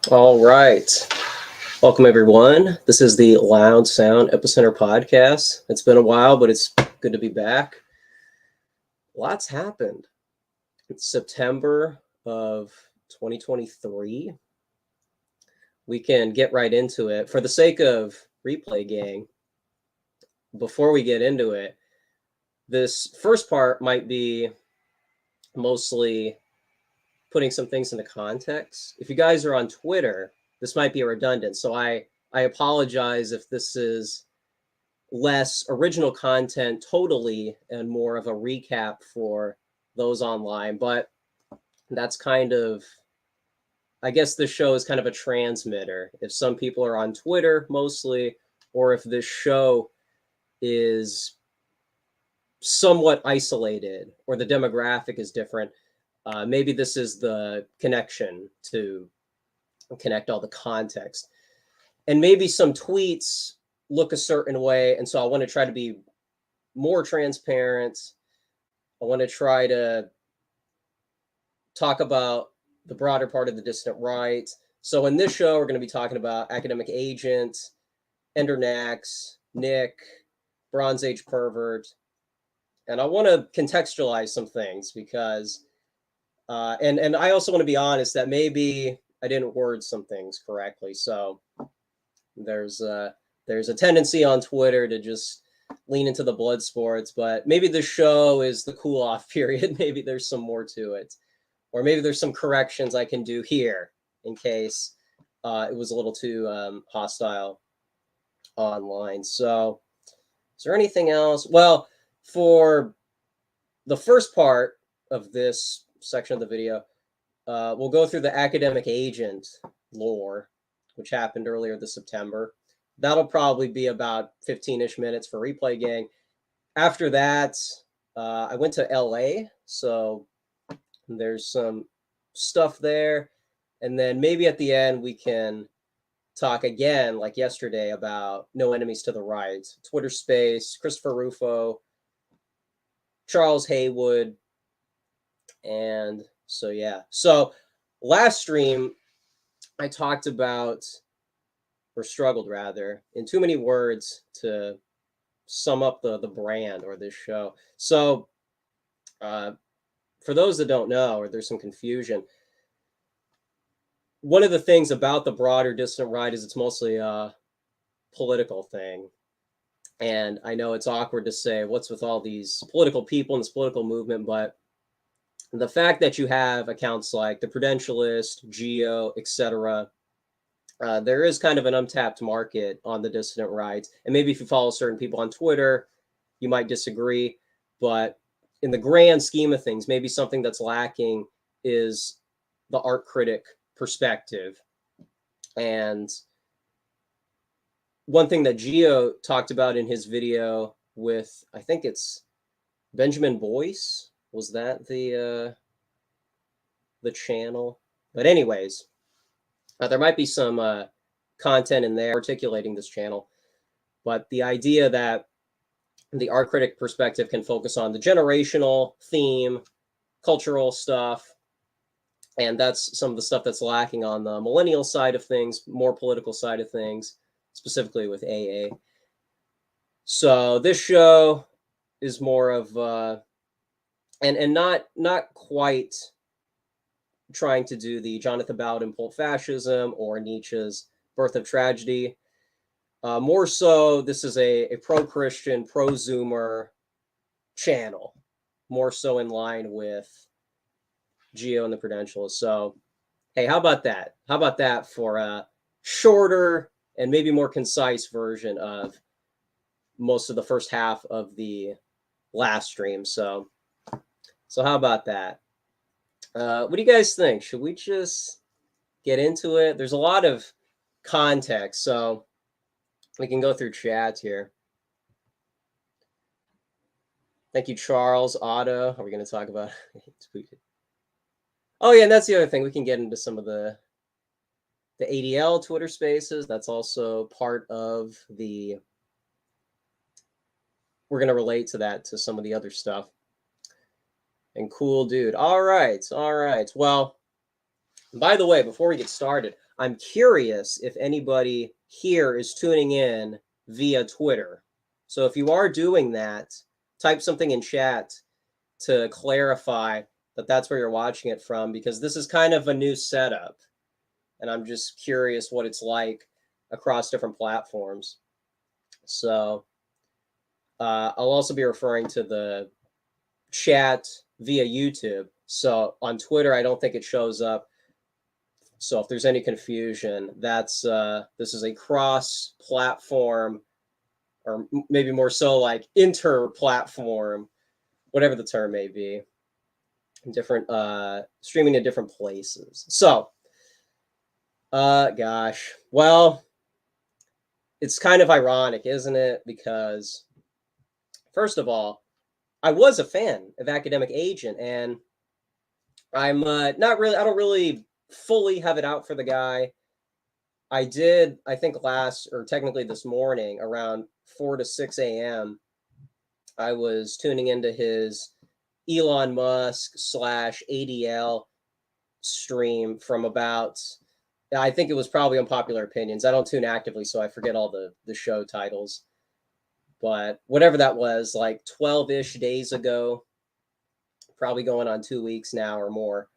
All right. Welcome, everyone. This is the Loud Sound Epicenter podcast. It's been a while, but it's good to be back. Lots happened. It's September of 2023. We can get right into it. For the sake of replay gang, before we get into it, this first part might be mostly putting some things into context. If you guys are on Twitter, this might be redundant. So I apologize if this is less original content totally and more of a recap for those online. But that's kind of, I guess this show is kind of a transmitter. If some people are on Twitter mostly, or if this show is somewhat isolated or the demographic is different, maybe this is the connection to connect all the context. And maybe some tweets look a certain way. And so I want to try to be more transparent. I want to try to talk about the broader part of the dissident right. So in this show, we're going to be talking about Academic Agent, Endernax, Nick, Bronze Age Pervert. And I want to contextualize some things because, and I also want to be honest that maybe I didn't word some things correctly. So there's a tendency on Twitter to just lean into the blood sports, but maybe the show is the cool off period. Maybe there's some more to it, or maybe there's some corrections I can do here in case it was a little too hostile online. So is there anything else? Well, for the first part of this section of the video, we'll go through the Academic Agent lore, which happened earlier this September. That'll probably be about 15-ish minutes for replay gang. After that, I went to LA, so there's some stuff there. And then maybe at the end, we can talk again, like yesterday, about No Enemies to the Right, Twitter Space, Christopher Rufo, Charles Haywood. And so, yeah. So last stream, I talked about, or struggled rather, in too many words to sum up the brand or this show. So for those that don't know, or there's some confusion, one of the things about the broader dissident right is it's mostly a political thing. And I know it's awkward to say what's with all these political people in this political movement, but the fact that you have accounts like The Prudentialist, Geo, etc., there is kind of an untapped market on the dissident right. And maybe if you follow certain people on Twitter, you might disagree. But in the grand scheme of things, maybe something that's lacking is the art critic perspective. And one thing that Geo talked about in his video with, I think it's Benjamin Boyce, was that the channel? But anyways, there might be some content in there articulating this channel, but the idea that the art critic perspective can focus on the generational theme, cultural stuff, and that's some of the stuff that's lacking on the millennial side of things, more political side of things, specifically with AA. So this show is more of and not quite trying to do the Jonathan Bowden Pulp Fascism or Nietzsche's Birth of Tragedy. More so, this is a pro-Christian, pro-Zoomer channel, more so in line with Geo and the Prudentialist. So, hey, how about that? How about that for a shorter and maybe more concise version of most of the first half of the last stream? So how about that? What do you guys think? Should we just get into it? There's a lot of context, so we can go through chats here. Thank you, Charles. Otto. Are we going to talk about Oh, yeah, and that's the other thing. We can get into some of the ADL Twitter Spaces. That's also part of the... We're going to relate to that, to some of the other stuff. And cool dude. All right. Well, by the way, before we get started, I'm curious if anybody here is tuning in via Twitter. So if you are doing that, type something in chat to clarify that that's where you're watching it from, because this is kind of a new setup. And I'm just curious what it's like across different platforms. So I'll also be referring to the chat via YouTube. So on Twitter, I don't think it shows up. So if there's any confusion, that's this is a cross-platform, or maybe more so like inter-platform, whatever the term may be, different streaming in different places. So gosh, well, it's kind of ironic, isn't it? Because first of all, I was a fan of Academic Agent, and I'm not really, I don't really fully have it out for the guy. I did, I think last, or technically this morning, around 4 to 6 a.m., I was tuning into his Elon Musk slash ADL stream from about, I think it was probably Unpopular Opinions. I don't tune actively, so I forget all the show titles. But whatever that was, like 12-ish days ago, probably going on 2 weeks now or more,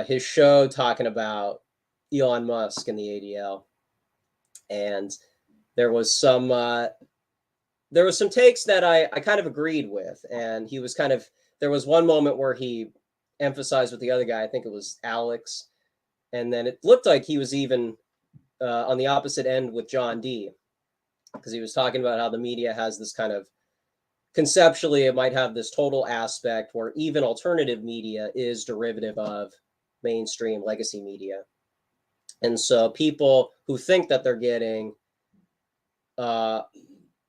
his show talking about Elon Musk and the ADL. And there was some takes that I kind of agreed with. And he was kind of, there was one moment where he emphasized with the other guy, I think it was Alex, and then it looked like he was even on the opposite end with John D, because he was talking about how the media has this kind of, conceptually, it might have this total aspect where even alternative media is derivative of mainstream legacy media. And so people who think that they're getting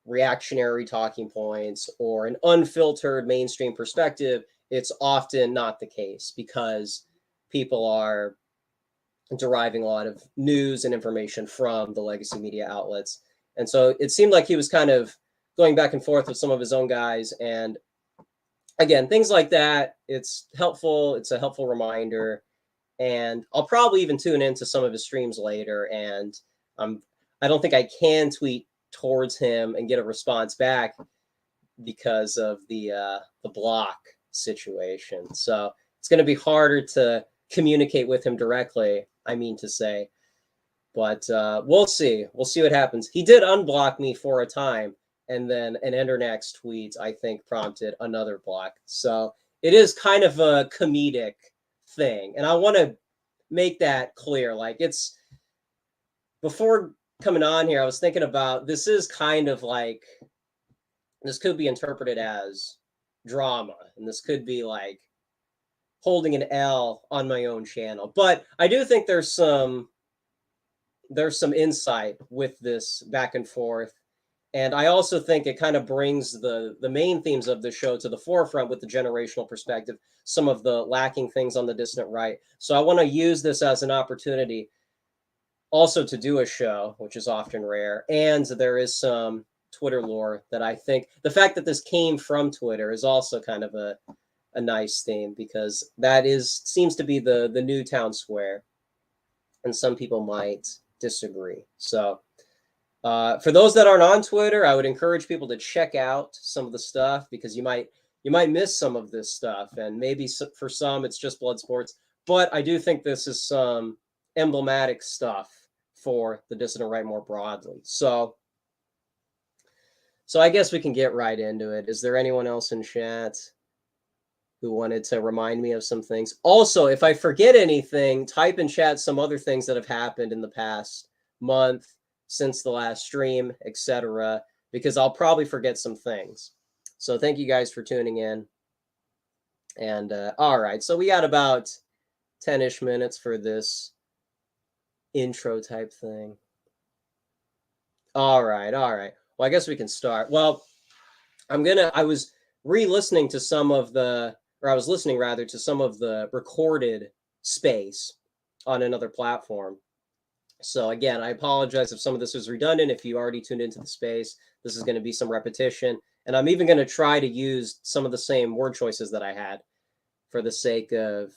reactionary talking points or an unfiltered mainstream perspective, it's often not the case, because people are deriving a lot of news and information from the legacy media outlets. And so it seemed like he was kind of going back and forth with some of his own guys. And again, things like that, it's helpful. It's a helpful reminder. And I'll probably even tune into some of his streams later. And I don't think I can tweet towards him and get a response back because of the block situation. So it's going to be harder to communicate with him directly, I mean to say. But we'll see. We'll see what happens. He did unblock me for a time, and then an Endernax tweet, I think, prompted another block. So it is kind of a comedic thing. And I want to make that clear. Like, it's, before coming on here, I was thinking about, this is kind of like, this could be interpreted as drama, and this could be like holding an L on my own channel. But I do think there's some insight with this back and forth. And I also think it kind of brings the main themes of the show to the forefront with the generational perspective, some of the lacking things on the dissident right. So I want to use this as an opportunity also to do a show, which is often rare. And there is some Twitter lore that I think, the fact that this came from Twitter is also kind of a nice theme, because that seems to be the new town square. And some people might disagree. So for those that aren't on Twitter, I would encourage people to check out some of the stuff, because you might miss some of this stuff, and maybe for some it's just blood sports. But I do think this is some emblematic stuff for the dissident right more broadly. So I guess we can get right into it. Is there anyone else in chat who wanted to remind me of some things? Also, if I forget anything, type in chat some other things that have happened in the past month, since the last stream, etc., because I'll probably forget some things. So thank you guys for tuning in. And all right, so we got about 10-ish minutes for this intro type thing. All right. Well, I guess we can start. Well, I was re-listening to some of the, or I was listening rather to some of the recorded space on another platform. So again, I apologize if some of this is redundant. If you already tuned into the space, this is going to be some repetition. And I'm even going to try to use some of the same word choices that I had for the sake of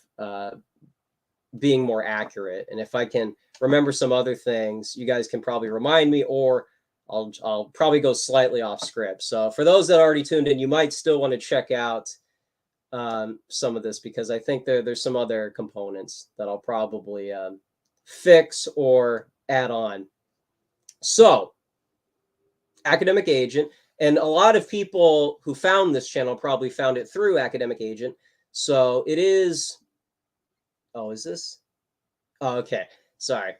being more accurate. And if I can remember some other things, you guys can probably remind me, or I'll probably go slightly off script. So for those that already tuned in, you might still want to check out some of this, because I think there's some other components that I'll probably fix or add on. So, Academic Agent, and a lot of people who found this channel probably found it through Academic Agent. So it is. Oh, is this? Oh, okay. Sorry.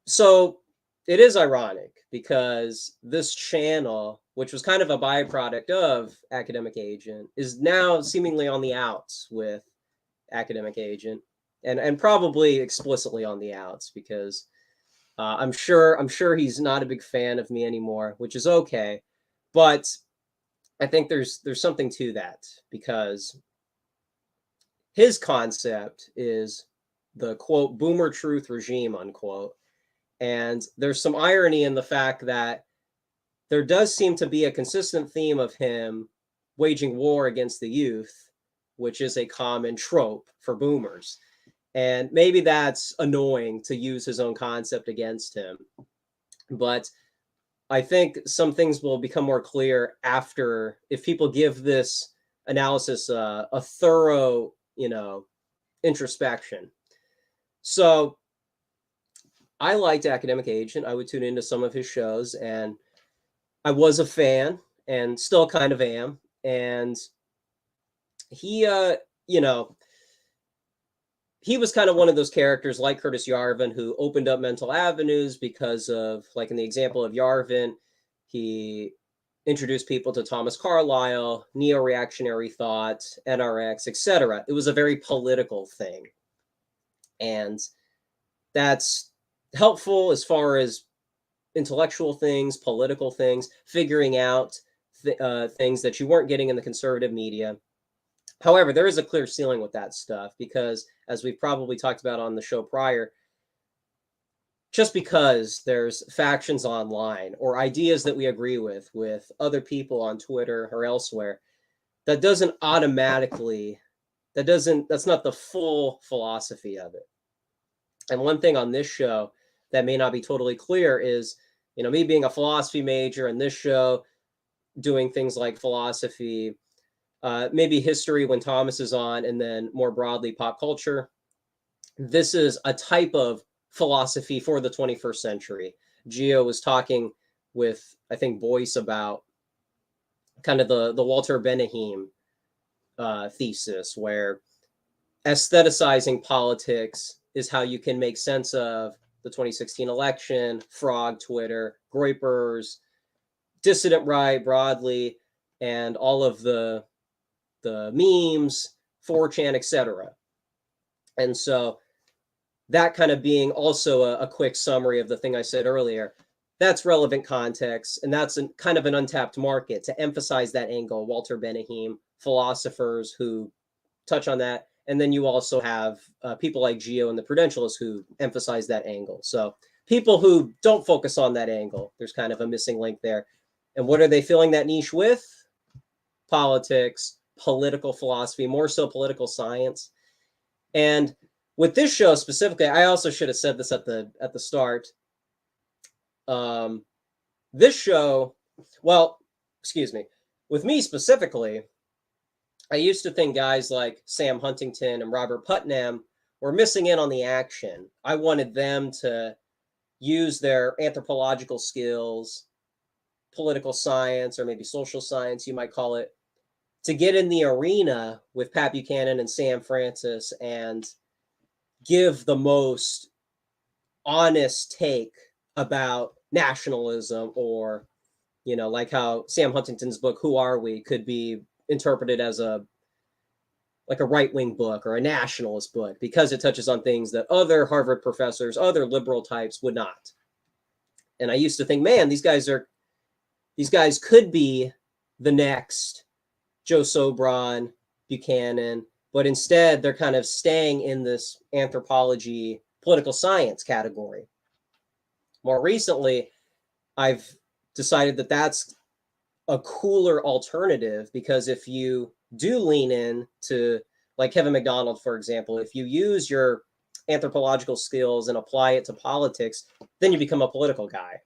So it is ironic because this channel, which was kind of a byproduct of Academic Agent, is now seemingly on the outs with Academic Agent, and probably explicitly on the outs, because I'm sure he's not a big fan of me anymore, which is okay. But I think there's something to that, because his concept is the quote boomer truth regime, unquote. And there's some irony in the fact that there does seem to be a consistent theme of him waging war against the youth, which is a common trope for boomers. And maybe that's annoying to use his own concept against him. But I think some things will become more clear after, if people give this analysis a thorough, introspection. So I liked Academic Agent. I would tune into some of his shows, and I was a fan, and still kind of am. And he, he was kind of one of those characters like Curtis Yarvin who opened up mental avenues because of, like in the example of Yarvin, he introduced people to Thomas Carlyle, neo-reactionary thought, NRX, etc. It was a very political thing. And that's helpful as far as intellectual things, political things, figuring out things that you weren't getting in the conservative media. However, there is a clear ceiling with that stuff, because, as we've probably talked about on the show prior, just because there's factions online or ideas that we agree with other people on Twitter or elsewhere, that's not the full philosophy of it. And one thing on this show that may not be totally clear is, me being a philosophy major, and this show doing things like philosophy, maybe history when Thomas is on, and then more broadly pop culture. This is a type of philosophy for the 21st century. Gio was talking with, I think, Boyce about kind of the Walter Benahim thesis, where aestheticizing politics is how you can make sense of the 2016 election, Frog, Twitter, Groypers, dissident right broadly, and all of the memes, 4chan, etc. And so that kind of being also a quick summary of the thing I said earlier, that's relevant context, and that's kind of an untapped market to emphasize that angle. Walter Benahim, philosophers who touch on that, and then you also have people like Gio and the Prudentialists who emphasize that angle. So people who don't focus on that angle, there's kind of a missing link there. And what are they filling that niche with? Politics, political philosophy, more so political science. And with this show specifically, I also should have said this at the start. This show, well, excuse me, with me specifically, I used to think guys like Sam Huntington and Robert Putnam were missing in on the action. I wanted them to use their anthropological skills, political science, or maybe social science, you might call it, to get in the arena with Pat Buchanan and Sam Francis and give the most honest take about nationalism, or, like how Sam Huntington's book, Who Are We, could be interpreted as a right-wing book or a nationalist book, because it touches on things that other Harvard professors, other liberal types would not. And I used to think, man, these guys could be the next Joe Sobran, Buchanan, but instead they're kind of staying in this anthropology, political science category. More recently, I've decided that that's a cooler alternative, because if you do lean in to like Kevin McDonald, for example, if you use your anthropological skills and apply it to politics, then you become a political guy.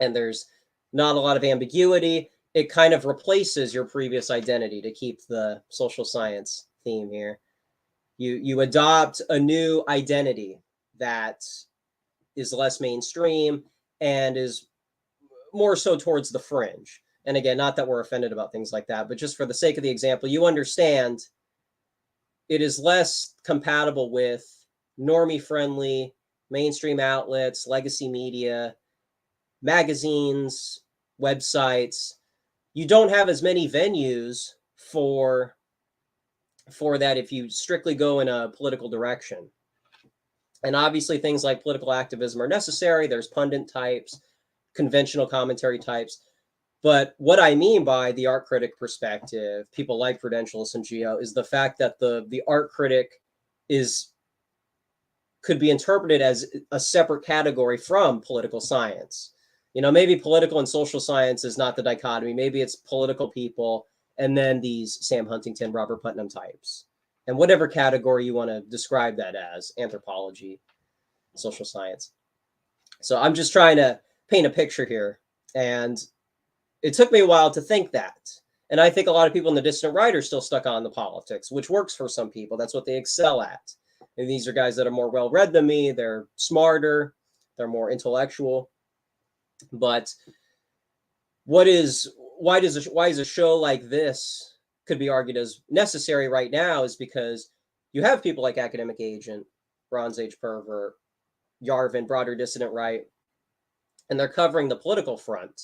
And there's not a lot of ambiguity. It kind of replaces your previous identity, to keep the social science theme here. You adopt a new identity that is less mainstream and is more so towards the fringe. And again, not that we're offended about things like that, but just for the sake of the example, you understand it is less compatible with normie friendly mainstream outlets, legacy media, magazines, websites. You don't have as many venues for that if you strictly go in a political direction. And obviously things like political activism are necessary. There's pundit types, conventional commentary types. But what I mean by the art critic perspective, people like Prudentialist and Geo, is the fact that the art critic could be interpreted as a separate category from political science. Maybe political and social science is not the dichotomy. Maybe it's political people and then these Sam Huntington, Robert Putnam types, and whatever category you want to describe that as, anthropology, social science. So I'm just trying to paint a picture here. And it took me a while to think that. And I think a lot of people in the dissident right are still stuck on the politics, which works for some people. That's what they excel at. And these are guys that are more well-read than me. They're smarter. They're more intellectual. But why is a show like this could be argued as necessary right now is because you have people like Academic Agent, Bronze Age Pervert, Yarvin, Broader Dissident Right, and they're covering the political front.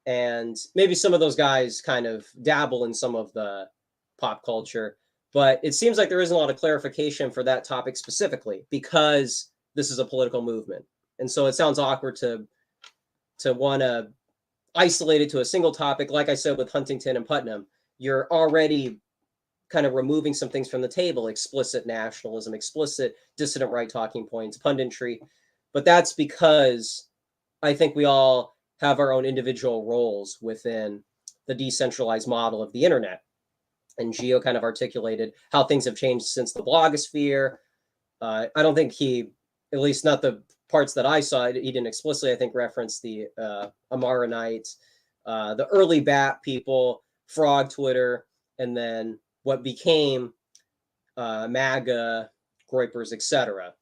And maybe some of those guys kind of dabble in some of the pop culture, but it seems like there isn't a lot of clarification for that topic specifically because this is a political movement. And so it sounds awkward to want to isolate it to a single topic. Like I said, with Huntington and Putnam, you're already kind of removing some things from the table: explicit nationalism, explicit dissident right talking points, punditry. But that's because I think we all have our own individual roles within the decentralized model of the internet. And Geo kind of articulated how things have changed since the blogosphere. I don't think he, at least not the parts that I saw, he didn't explicitly, I think, reference the Amaranites, the early BAT people, Frog Twitter, and then what became MAGA, Groypers, etc.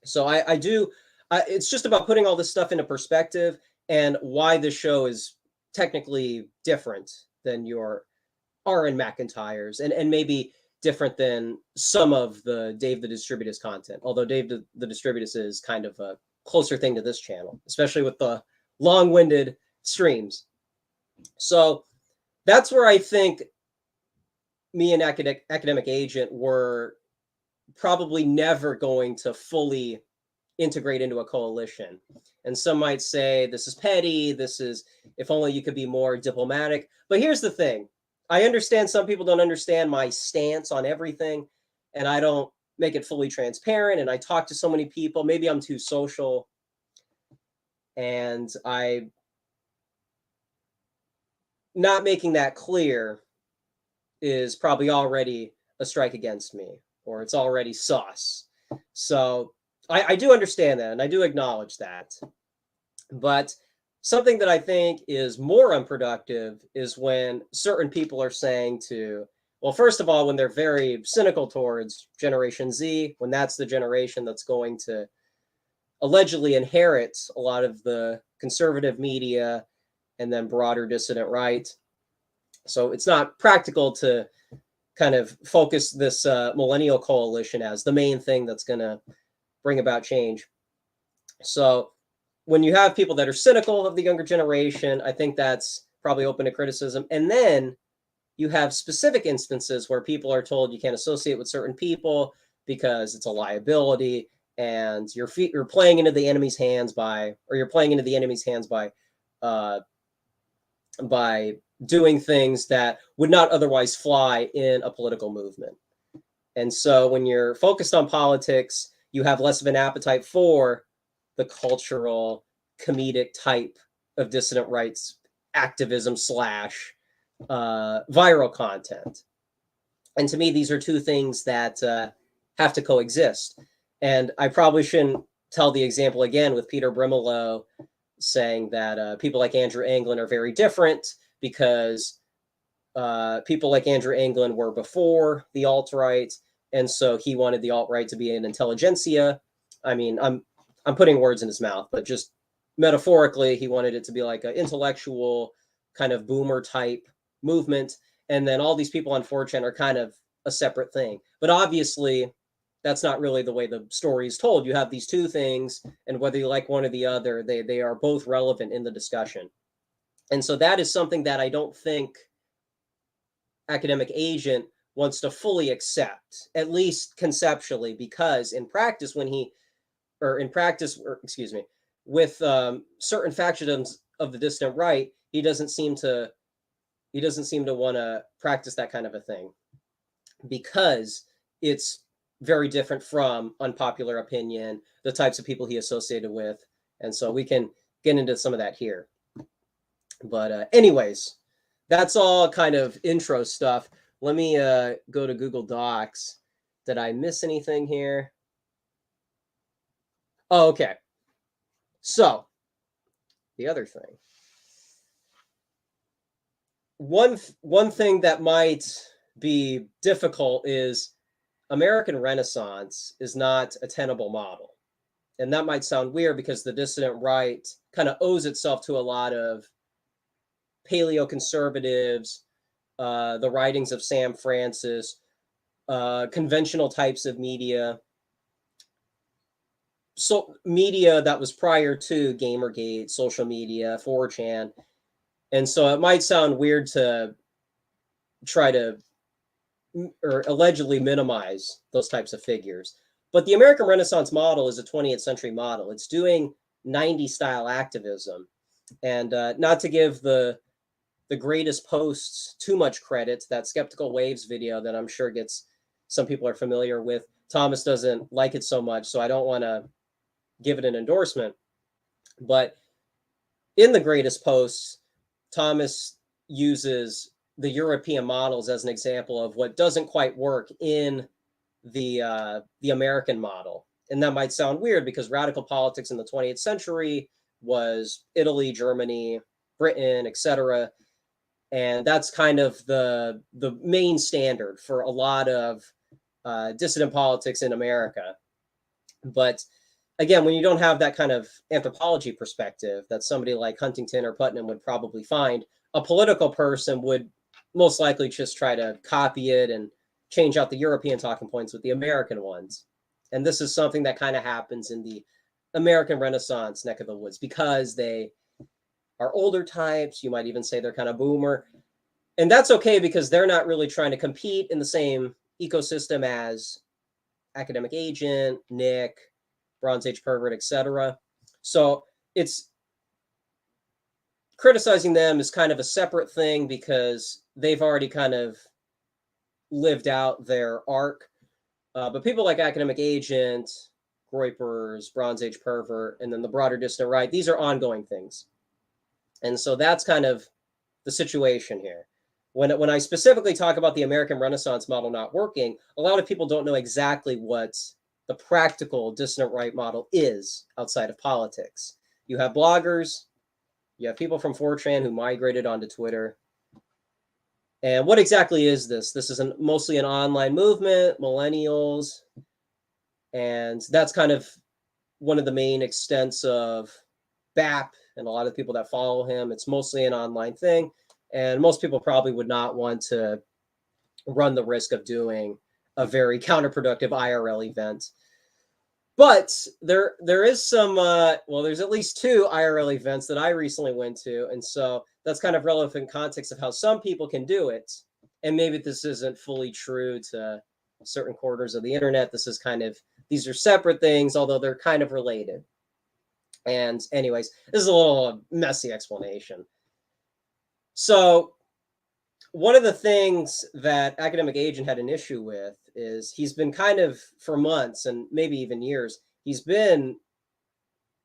So it's just about putting all this stuff into perspective and why this show is technically different than your R.N. McIntyre's and maybe different than some of the Dave the Distributus content. Although Dave the Distributus is kind of a closer thing to this channel, especially with the long-winded streams. So that's where I think me and Academic Agent were probably never going to fully integrate into a coalition. And some might say this is petty, this is, if only you could be more diplomatic. But here's the thing. I understand some people don't understand my stance on everything, and I don't make it fully transparent, and I talk to so many people. Maybe I'm too social, and not making that clear is probably already a strike against me, or it's already sus. So I do understand that, and I do acknowledge that. But something that I think is more unproductive is when certain people are saying well, first of all, when they're very cynical towards Generation Z, when that's the generation that's going to allegedly inherit a lot of the conservative media and then broader dissident right. So it's not practical to kind of focus this millennial coalition as the main thing that's going to bring about change. So when you have people that are cynical of the younger generation, I think that's probably open to criticism. And then you have specific instances where people are told you can't associate with certain people because it's a liability, and you're playing into the enemy's hands by doing things that would not otherwise fly in a political movement. And so when you're focused on politics, you have less of an appetite for the cultural, comedic type of dissident rights activism / viral content. And to me, these are two things that have to coexist. And I probably shouldn't tell the example again with Peter Brimelow saying that people like Andrew Anglin are very different because people like Andrew Anglin were before the alt-right, and so he wanted the alt-right to be an intelligentsia. I mean, I'm putting words in his mouth, but just metaphorically, he wanted it to be like an intellectual kind of boomer type movement. And then all these people on 4chan are kind of a separate thing. But obviously, that's not really the way the story is told. You have these two things, and whether you like one or the other, they are both relevant in the discussion. And so that is something that I don't think academic agent wants to fully accept, at least conceptually, because in practice, with certain factions of the dissident right, he doesn't seem to want to practice that kind of a thing because it's very different from unpopular opinion, the types of people he associated with. And so we can get into some of that here. But anyways, that's all kind of intro stuff. Let me go to Google Docs. Did I miss anything here? Oh, okay. So the other thing. One thing that might be difficult is American Renaissance is not a tenable model. And that might sound weird because the dissident right kind of owes itself to a lot of paleoconservatives, the writings of Sam Francis, conventional types of media, so media that was prior to Gamergate, social media, 4chan. And so it might sound weird to try to or allegedly minimize those types of figures. But the American Renaissance model is a 20th century model. It's doing 90s style activism. And not to give the greatest posts too much credit, that Skeptical Waves video that I'm sure gets some people are familiar with. Thomas doesn't like it so much, so I don't want to give it an endorsement. But in the greatest posts, Thomas uses the European models as an example of what doesn't quite work in the American model. And that might sound weird because radical politics in the 20th century was Italy, Germany, Britain, etc. And that's kind of the main standard for a lot of dissident politics in America. But again, when you don't have that kind of anthropology perspective that somebody like Huntington or Putnam would probably find, a political person would most likely just try to copy it and change out the European talking points with the American ones. And this is something that kind of happens in the American Renaissance neck of the woods because they are older types. You might even say they're kind of boomer. And that's okay because they're not really trying to compete in the same ecosystem as academic agent, Nick, Bronze Age pervert, etc. So it's criticizing them is kind of a separate thing because they've already kind of lived out their arc. But people like academic agent, Groypers, Bronze Age pervert, and then the broader dissident right, these are ongoing things. And so that's kind of the situation here. When I specifically talk about the American Renaissance model not working, a lot of people don't know exactly what the practical dissident right model is outside of politics. You have bloggers, you have people from 4chan who migrated onto Twitter. And what exactly is this? This is mostly an online movement, millennials, and that's kind of one of the main extents of BAP and a lot of people that follow him. It's mostly an online thing, and most people probably would not want to run the risk of doing a very counterproductive IRL event. But there is some, there's at least 2 IRL events that I recently went to. And so that's kind of relevant context of how some people can do it. And maybe this isn't fully true to certain quarters of the internet. This is kind of, these are separate things, although they're kind of related. And anyways, this is a little messy explanation. So one of the things that academic agent had an issue with is he's been kind of for months and maybe even years, he's been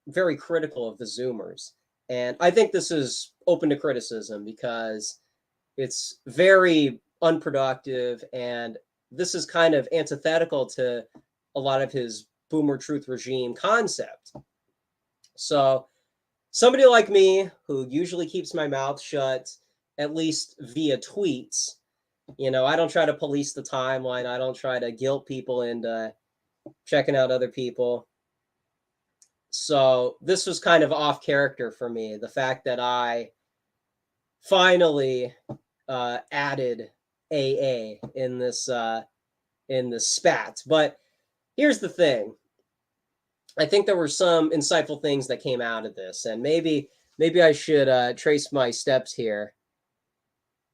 very critical of the Zoomers. And I think this is open to criticism because it's very unproductive, and this is kind of antithetical to a lot of his boomer truth regime concept. So somebody like me, who usually keeps my mouth shut, at least via tweets, I don't try to police the timeline. I don't try to guilt people into checking out other people. So this was kind of off character for me. The fact that I finally added AA in this spat. But here's the thing. I think there were some insightful things that came out of this, and maybe I should trace my steps here,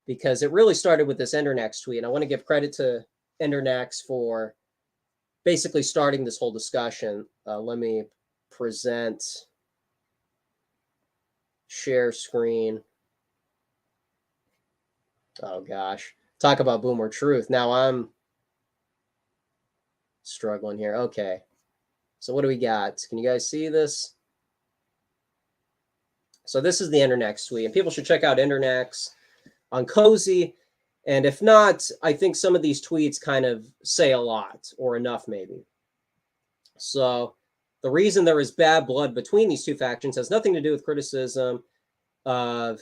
because it really started with this Endernex tweet. And I want to give credit to Endernex for basically starting this whole discussion. Let me present, share screen. Oh gosh, talk about boomer truth. Now I'm struggling here. Okay, so what do we got? Can you guys see this? So this is the Endernex tweet, and people should check out Endernex on Cozy. And if not, I think some of these tweets kind of say a lot, or enough maybe. So the reason there is bad blood between these two factions has nothing to do with criticism of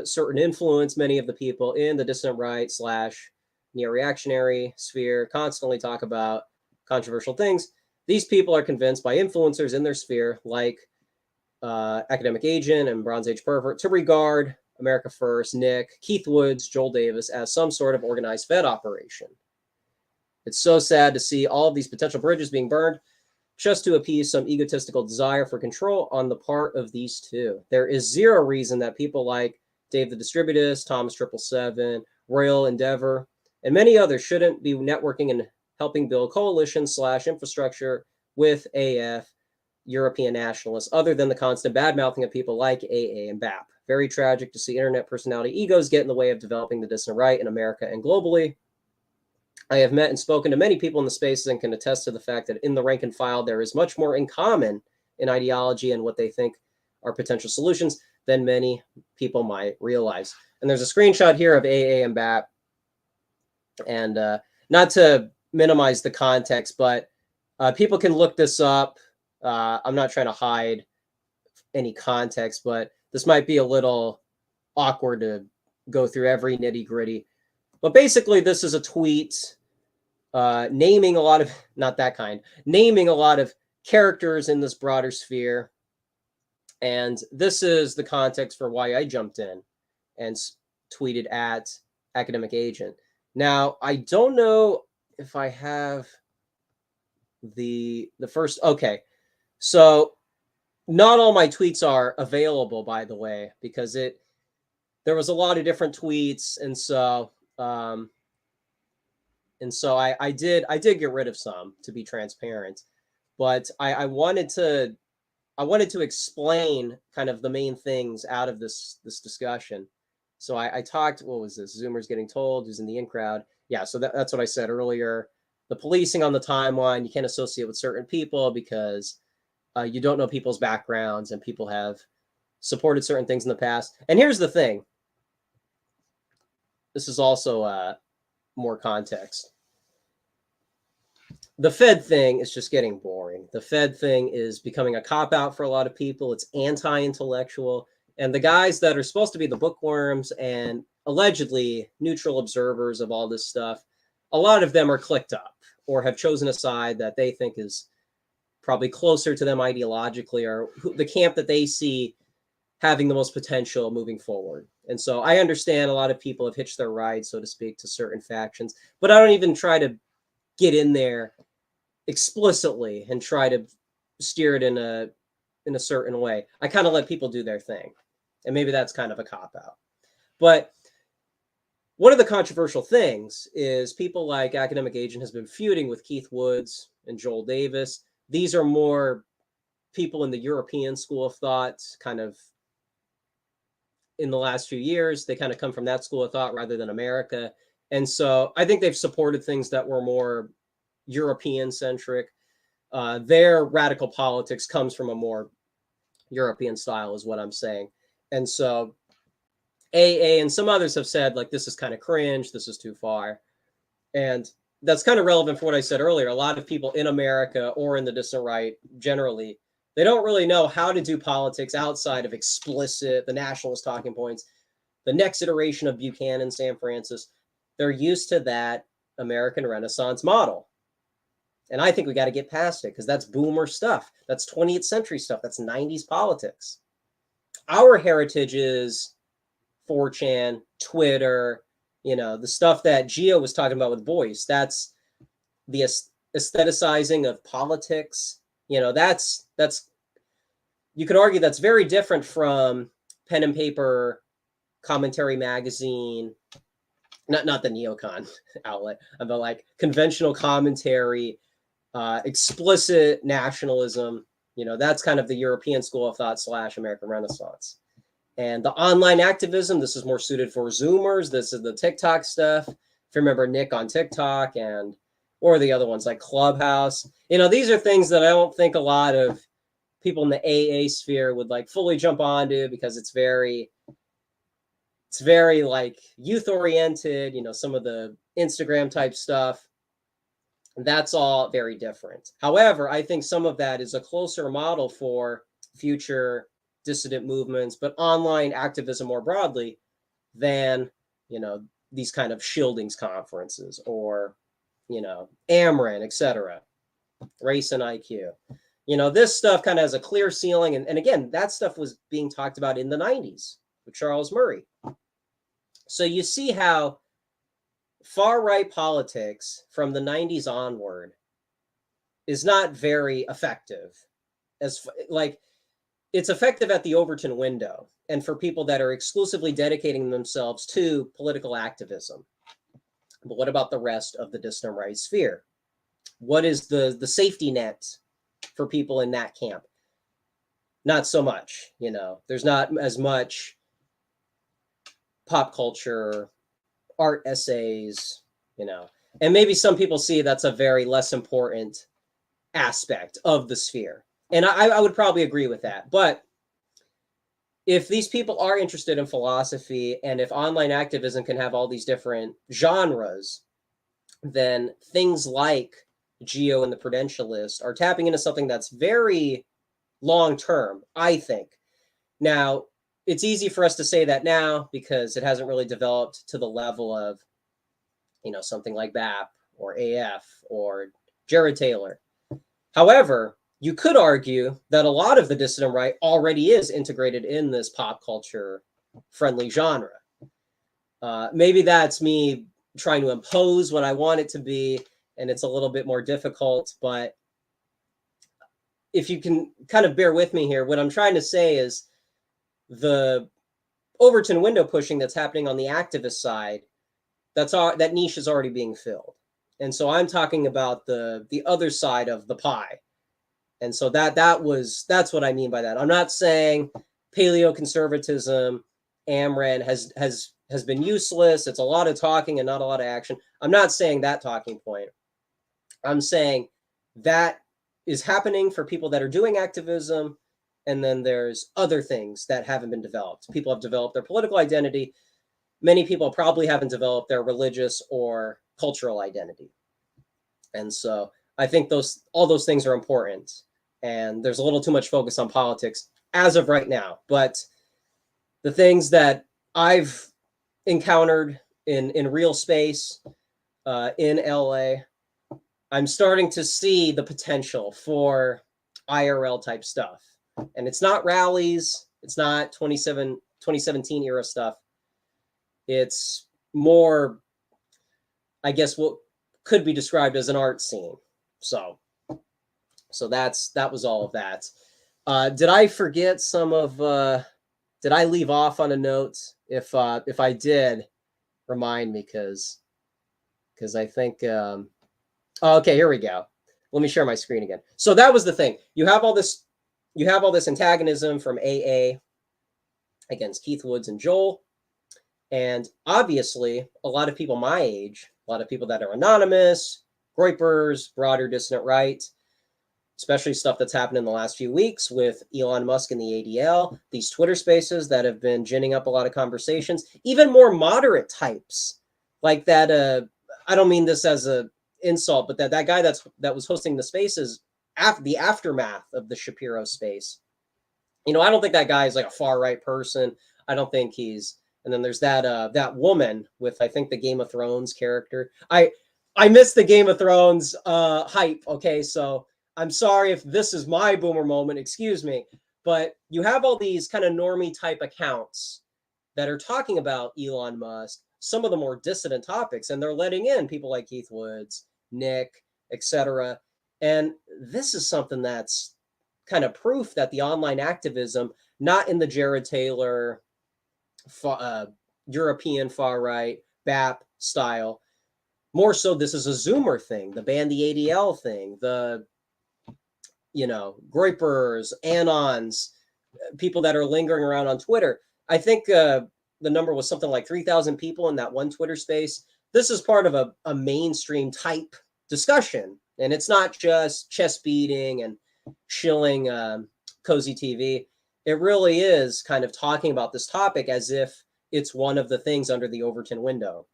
certain influence. Many of the people in the dissident right / neo-reactionary sphere constantly talk about controversial things. These people are convinced by influencers in their sphere, like Academic Agent and Bronze Age Pervert, to regard America First, Nick, Keith Woods, Joel Davis as some sort of organized Fed operation. It's so sad to see all of these potential bridges being burned just to appease some egotistical desire for control on the part of these two. There is zero reason that people like Dave the Distributist, Thomas 777, Royal Endeavor, and many others shouldn't be networking and helping build coalitions / infrastructure with AF European nationalists, other than the constant bad-mouthing of people like AA and BAP. Very tragic to see internet personality egos get in the way of developing the dissident right in America and globally. I have met and spoken to many people in the spaces and can attest to the fact that in the rank and file, there is much more in common in ideology and what they think are potential solutions than many people might realize. And there's a screenshot here of AA and BAP. And not to minimize the context, but people can look this up. I'm not trying to hide any context, but this might be a little awkward to go through every nitty gritty. But basically, this is a tweet naming a lot of, naming a lot of characters in this broader sphere. And this is the context for why I jumped in and tweeted at Academic Agent. Now, I don't know if I have the first. Okay, so not all my tweets are available, by the way, because there was a lot of different tweets, and so I did get rid of some, to be transparent, but I wanted to explain kind of the main things out of this discussion. So I talked, what was this? Zoomers getting told, who's in the in crowd. Yeah, so that's what I said earlier. The policing on the timeline, you can't associate with certain people because you don't know people's backgrounds, and people have supported certain things in the past. And here's the thing. This is also more context. The Fed thing is just getting boring. The Fed thing is becoming a cop-out for a lot of people. It's anti-intellectual. And the guys that are supposed to be the bookworms and allegedly neutral observers of all this stuff, a lot of them are clicked up or have chosen a side that they think is probably closer to them ideologically, or the camp that they see having the most potential moving forward. And so I understand a lot of people have hitched their ride, so to speak, to certain factions, but I don't even try to get in there explicitly and try to steer it in a certain way. I kind of let people do their thing. And maybe that's kind of a cop-out. But one of the controversial things is people like Academic Agent has been feuding with Keith Woods and Joel Davis. These are more people in the European school of thought, kind of in the last few years. They kind of come from that school of thought rather than America. And so I think they've supported things that were more European-centric. Their radical politics comes from a more European style, is what I'm saying. And so AA and some others have said, like, this is kind of cringe, this is too far. And that's kind of relevant for what I said earlier. A lot of people in America or in the distant right generally, they don't really know how to do politics outside of explicit, the nationalist talking points, the next iteration of Buchanan, Sam Francis. They're used to that American Renaissance model. And I think we got to get past it because that's boomer stuff. That's 20th century stuff. That's 90s politics. Our heritage is 4chan, Twitter, the stuff that Gio was talking about with voice. That's the aestheticizing of politics. That's you could argue that's very different from pen and paper commentary magazine, not the neocon outlet, but like conventional commentary, explicit nationalism. That's kind of the European school of thought / American Renaissance. And the online activism, this is more suited for Zoomers. This is the TikTok stuff. If you remember Nick on TikTok or the other ones like Clubhouse, these are things that I don't think a lot of people in the AA sphere would like fully jump onto because it's very like youth oriented, some of the Instagram type stuff. That's all very different. However, I think some of that is a closer model for future dissident movements, but online activism more broadly than, these kind of Shieldings conferences or, AMRAN, etc. Race and IQ. This stuff kind of has a clear ceiling. And again, that stuff was being talked about in the 90s with Charles Murray. So you see how far-right politics from the 90s onward is not very effective. It's effective at the Overton window and for people that are exclusively dedicating themselves to political activism. But what about the rest of the dissident right sphere? What is the safety net for people in that camp? Not so much, there's not as much pop culture, art essays, and maybe some people see that's a very less important aspect of the sphere. And I would probably agree with that. But if these people are interested in philosophy and if online activism can have all these different genres, then things like Geo and the Prudentialist are tapping into something that's very long-term, I think. Now, it's easy for us to say that now because it hasn't really developed to the level of, something like BAP or AF or Jared Taylor. However, you could argue that a lot of the dissident right already is integrated in this pop culture friendly genre. Maybe that's me trying to impose what I want it to be, and it's a little bit more difficult. But if you can kind of bear with me here, what I'm trying to say is the Overton window pushing that's happening on the activist side, that niche is already being filled. And so I'm talking about the other side of the pie. And so that's what I mean by that. I'm not saying paleoconservatism, AMRAN has been useless. It's a lot of talking and not a lot of action. I'm not saying that talking point. I'm saying that is happening for people that are doing activism. And then there's other things that haven't been developed. People have developed their political identity. Many people probably haven't developed their religious or cultural identity. And so I think all those things are important. And there's a little too much focus on politics as of right now. But the things that I've encountered in real space, in LA, I'm starting to see the potential for IRL type stuff. And it's not rallies. It's not 2017 era stuff. It's more, I guess, what could be described as an art scene. So that was all of that. Did I forget some of? Did I leave off on a note? If I did, remind me because I think. Okay, here we go. Let me share my screen again. So that was the thing. You have all this antagonism from AA against Keith Woods and Joel, and obviously a lot of people my age, a lot of people that are anonymous, Groypers, broader dissident right, especially stuff that's happened in the last few weeks with Elon Musk and the ADL, these Twitter spaces that have been ginning up a lot of conversations, even more moderate types like that. I don't mean this as a insult, but that guy that was hosting the spaces after the aftermath of the Shapiro space. I don't think that guy is like a far right person. I don't think he's. And then there's that woman with, I think, the Game of Thrones character. I missed the Game of Thrones hype. Okay, so I'm sorry if this is my boomer moment. Excuse me, but you have all these kind of normie type accounts that are talking about Elon Musk, some of the more dissident topics, and they're letting in people like Keith Woods, Nick, etc. And this is something that's kind of proof that the online activism, not in the Jared Taylor, European far right, BAP style, more so this is a Zoomer thing, the ban the ADL thing, the, Groypers, Anons, people that are lingering around on Twitter. I think the number was something like 3,000 people in that one Twitter space. This is part of a mainstream type discussion. And it's not just chest beating and shilling cozy TV. It really is kind of talking about this topic as if it's one of the things under the Overton window.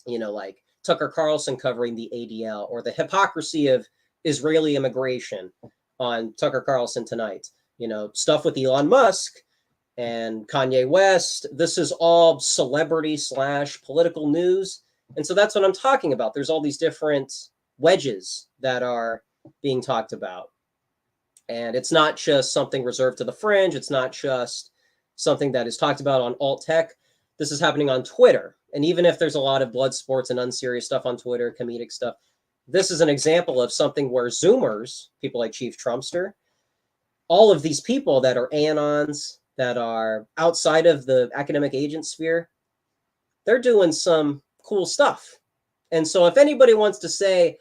Like Tucker Carlson covering the ADL, or the hypocrisy of Israeli immigration on Tucker Carlson tonight. Stuff with Elon Musk and Kanye West. This is all celebrity / political news. And so that's what I'm talking about. There's all these different wedges that are being talked about. And it's not just something reserved to the fringe. It's not just something that is talked about on alt tech. This is happening on Twitter. And even if there's a lot of blood sports and unserious stuff on Twitter, comedic stuff, this is an example of something where Zoomers, people like Chief Trumpster, all of these people that are anons, that are outside of the academic agent sphere, they're doing some cool stuff. And so if anybody wants to say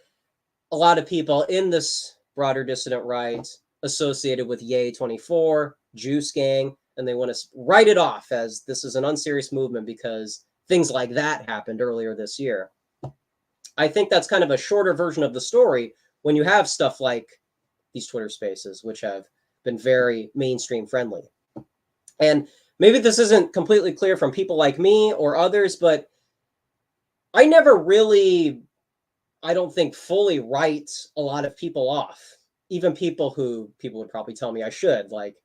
a lot of people in this broader dissident right associated with Yay 24, Juice Gang, and they want to write it off as this is an unserious movement because things like that happened earlier this year, I think that's kind of a shorter version of the story when you have stuff like these Twitter spaces, which have been very mainstream friendly. And maybe this isn't completely clear from people like me or others, but I never really, I don't think, fully write a lot of people off, even people who people would probably tell me I should. Like,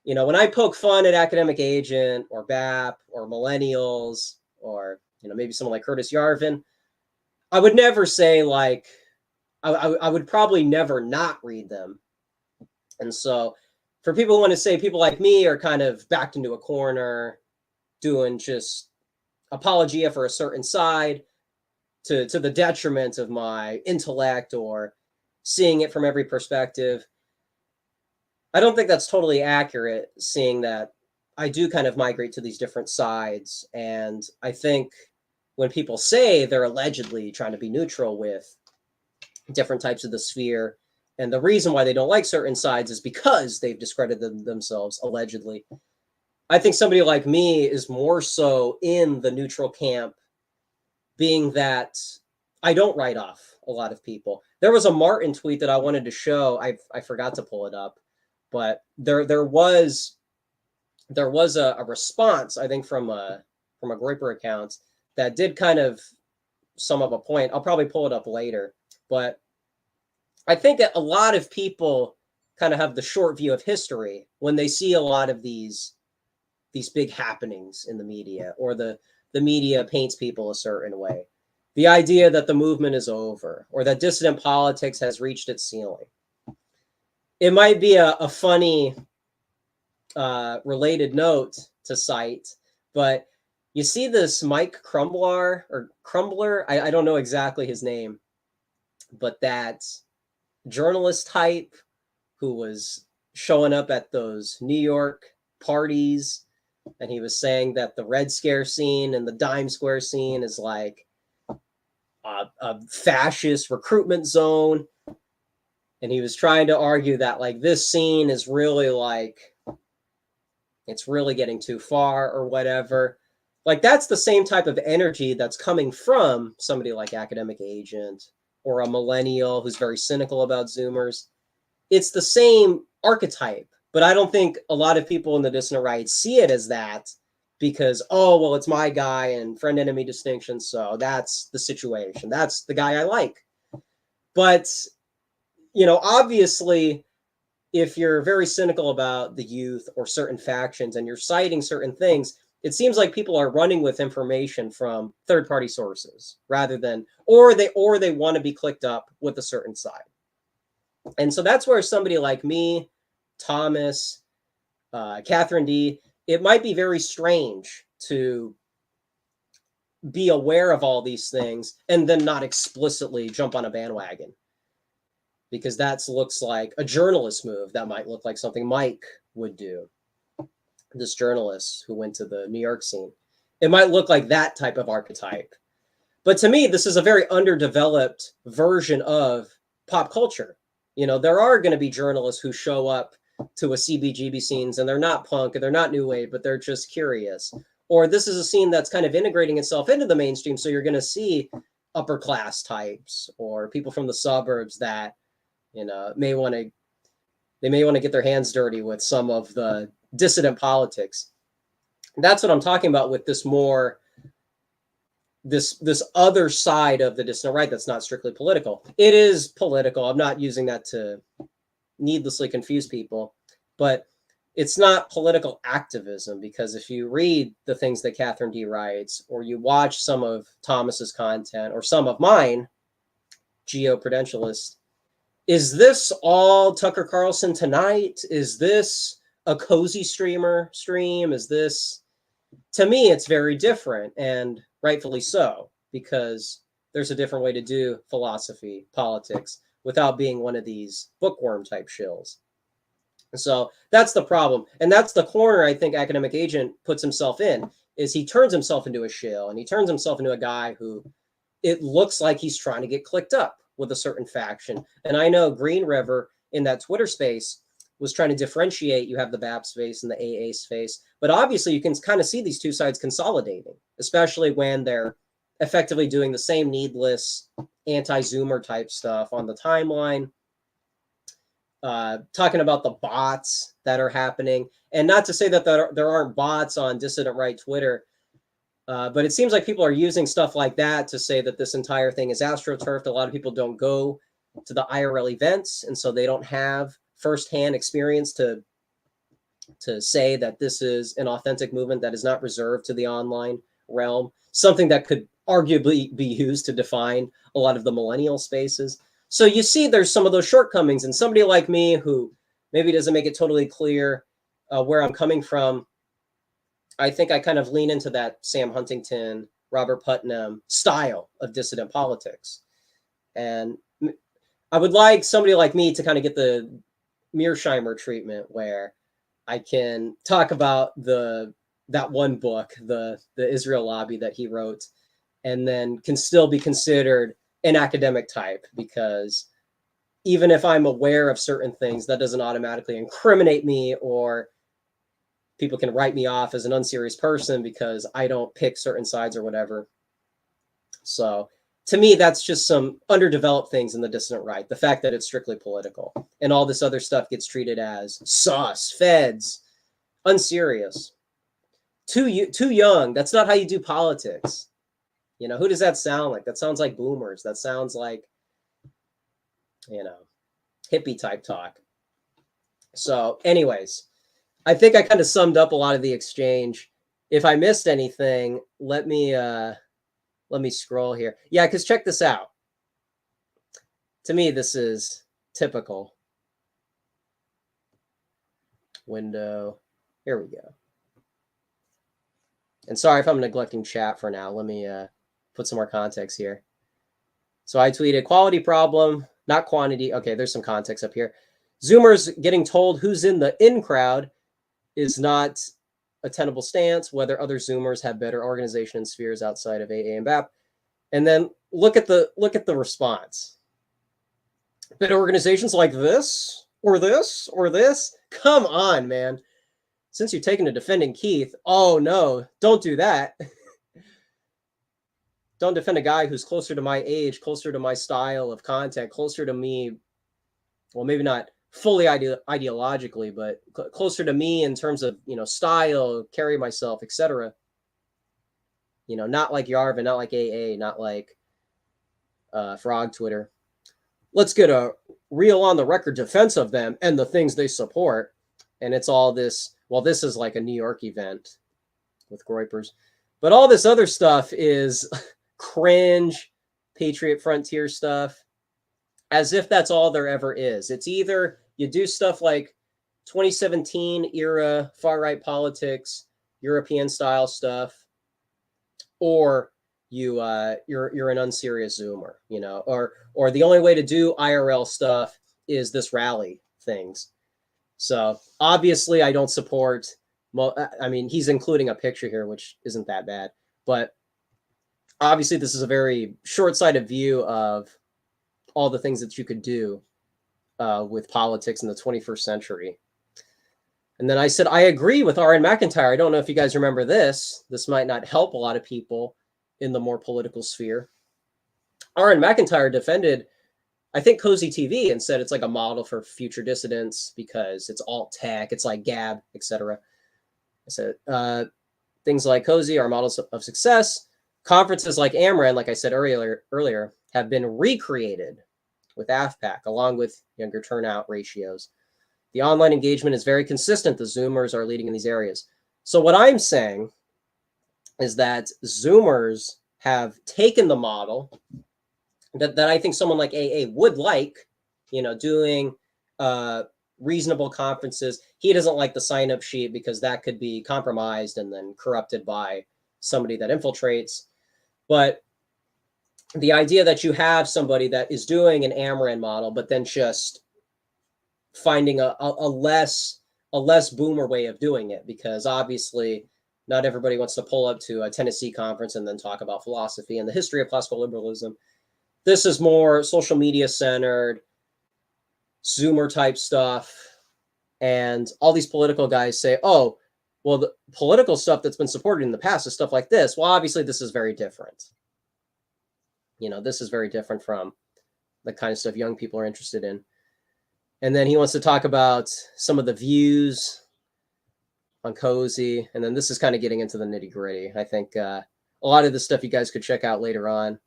when I poke fun at Academic Agent or BAP or Millennials or, maybe someone like Curtis Yarvin, I would never say like, I would probably never not read them. And so for people who want to say people like me are kind of backed into a corner, doing just apologia for a certain side to the detriment of my intellect or seeing it from every perspective, I don't think that's totally accurate, seeing that I do kind of migrate to these different sides. And I think when people say they're allegedly trying to be neutral with different types of the sphere, and the reason why they don't like certain sides is because they've discredited themselves, allegedly. I think somebody like me is more so in the neutral camp, being that I don't write off a lot of people. There was a Martin tweet that I wanted to show. I forgot to pull it up, but there was a response, I think, from a Groyper account that did kind of sum up a point. I'll probably pull it up later, but I think that a lot of people kind of have the short view of history when they see a lot of these big happenings in the media, or the media paints people a certain way. The idea that the movement is over, or that dissident politics has reached its ceiling. It might be a funny related note to cite, but you see this Mike Crumbler, I don't know exactly his name, but that journalist type who was showing up at those New York parties, and he was saying that the Red Scare scene and the Dime Square scene is like a fascist recruitment zone. And he was trying to argue that like this scene is really like, it's really getting too far or whatever. Like that's the same type of energy that's coming from somebody like Academic Agent or a Millennial who's very cynical about Zoomers. it's the same archetype, but I don't think a lot of people in the dissident right see it as that because, oh, well, it's my guy and friend enemy distinction. So that's the situation. That's the guy I like. But, obviously, if you're very cynical about the youth or certain factions and you're citing certain things, it seems like people are running with information from third-party sources rather than, or they want to be clicked up with a certain side. And so that's where somebody like me, Thomas, Catherine D, it might be very strange to be aware of all these things and then not explicitly jump on a bandwagon, because that looks like a journalist move. That might look like something Mike would do, this journalist who went to the New York scene. It might look like that type of archetype. But to me, this is a very underdeveloped version of pop culture. There are going to be journalists who show up to a CBGB scenes and they're not punk and they're not new wave, but they're just curious. Or this is a scene that's kind of integrating itself into the mainstream. So you're going to see upper class types or people from the suburbs that, may want to get their hands dirty with some of the dissident politics. That's what I'm talking about with this more, this other side of the dissident right that's not strictly political. It is political. I'm not using that to needlessly confuse people, but it's not political activism, because if you read the things that Catherine D writes, or you watch some of Thomas's content or some of mine, Geoprudentialist, is this all Tucker Carlson tonight? Is this a cozy stream? Is this, to me, it's very different, and rightfully so, because there's a different way to do philosophy, politics, without being one of these bookworm type shills. So that's the problem. And that's the corner I think Academic Agent puts himself in, is he turns himself into a shill, and he turns himself into a guy who it looks like he's trying to get clicked up with a certain faction. And I know Green River in that Twitter space was trying to differentiate. You have the BAP space and the AA space, but obviously you can kind of see these two sides consolidating, especially when they're effectively doing the same needless anti-Zoomer type stuff on the timeline, talking about the bots that are happening. And not to say that there aren't bots on dissident right Twitter, but it seems like people are using stuff like that to say that this entire thing is astroturfed. A lot of people don't go to the IRL events, and so they don't have firsthand experience to say that this is an authentic movement that is not reserved to the online realm, something that could arguably be used to define a lot of the millennial spaces. So you see there's some of those shortcomings, and somebody like me who maybe doesn't make it totally clear where I'm coming from, I think I kind of lean into that Sam Huntington, Robert Putnam style of dissident politics. And I would like somebody like me to kind of get the Mearsheimer treatment, where I can talk about that one book, the Israel Lobby that he wrote, and then can still be considered an academic type, because even if I'm aware of certain things, that doesn't automatically incriminate me, or people can write me off as an unserious person because I don't pick certain sides or whatever. So to me, that's just some underdeveloped things in the dissident right. The fact that it's strictly political and all this other stuff gets treated as sus, feds, unserious, too young. That's not how you do politics. Who does that sound like? That sounds like boomers. That sounds like, hippie type talk. So anyways, I think I kind of summed up a lot of the exchange. If I missed anything, let me scroll here. Yeah, because check this out. To me, this is typical. Window. Here we go. And sorry if I'm neglecting chat for now. Let me put some more context here. So I tweeted, quality problem, not quantity. Okay, there's some context up here. Zoomers getting told who's in the in crowd is not a tenable stance, whether other Zoomers have better organization and spheres outside of AA and BAP. And then look at the response. Better organizations like this, or this, or this? Come on, man. Since you're taking to defending Keith, oh no, don't do that. Don't defend a guy who's closer to my age, closer to my style of content, closer to me. Well, maybe not fully ideologically, but closer to me in terms of, style, carry myself, etc. Not like Yarvin, not like AA, not like Frog Twitter. Let's get a real on the record defense of them and the things they support. And it's all this, well, this is like a New York event with Groypers. But all this other stuff is cringe, Patriot Frontier stuff, as if that's all there ever is. It's either you do stuff like 2017 era far-right politics, European style stuff, or you're an unserious Zoomer, or the only way to do IRL stuff is this rally things. So obviously I don't support, I mean, he's including a picture here, which isn't that bad, but obviously this is a very short-sighted view of all the things that you could do with politics in the 21st century. And then I said, I agree with R.N. McIntyre. I don't know if you guys remember this. This might not help a lot of people in the more political sphere. R.N. McIntyre defended, I think, Cozy TV and said it's like a model for future dissidents because it's alt tech, it's like Gab, etc. I said things like Cozy are models of success. Conferences like AMRAN, like I said earlier, have been recreated with AFPAC, along with younger turnout ratios. The online engagement is very consistent. The Zoomers are leading in these areas. So what I'm saying is that Zoomers have taken the model that I think someone like AA would like, doing reasonable conferences. He doesn't like the sign-up sheet because that could be compromised and then corrupted by somebody that infiltrates. But the idea that you have somebody that is doing an AMRAN model, but then just finding a less boomer way of doing it, because obviously not everybody wants to pull up to a Tennessee conference and then talk about philosophy and the history of classical liberalism. This is more social media centered, Zoomer type stuff. And all these political guys say, oh, well, the political stuff that's been supported in the past is stuff like this. Well, obviously this is very different. This is very different from the kind of stuff young people are interested in. And then he wants to talk about some of the views on Cozy. And then this is kind of getting into the nitty gritty. I think a lot of the stuff you guys could check out later on.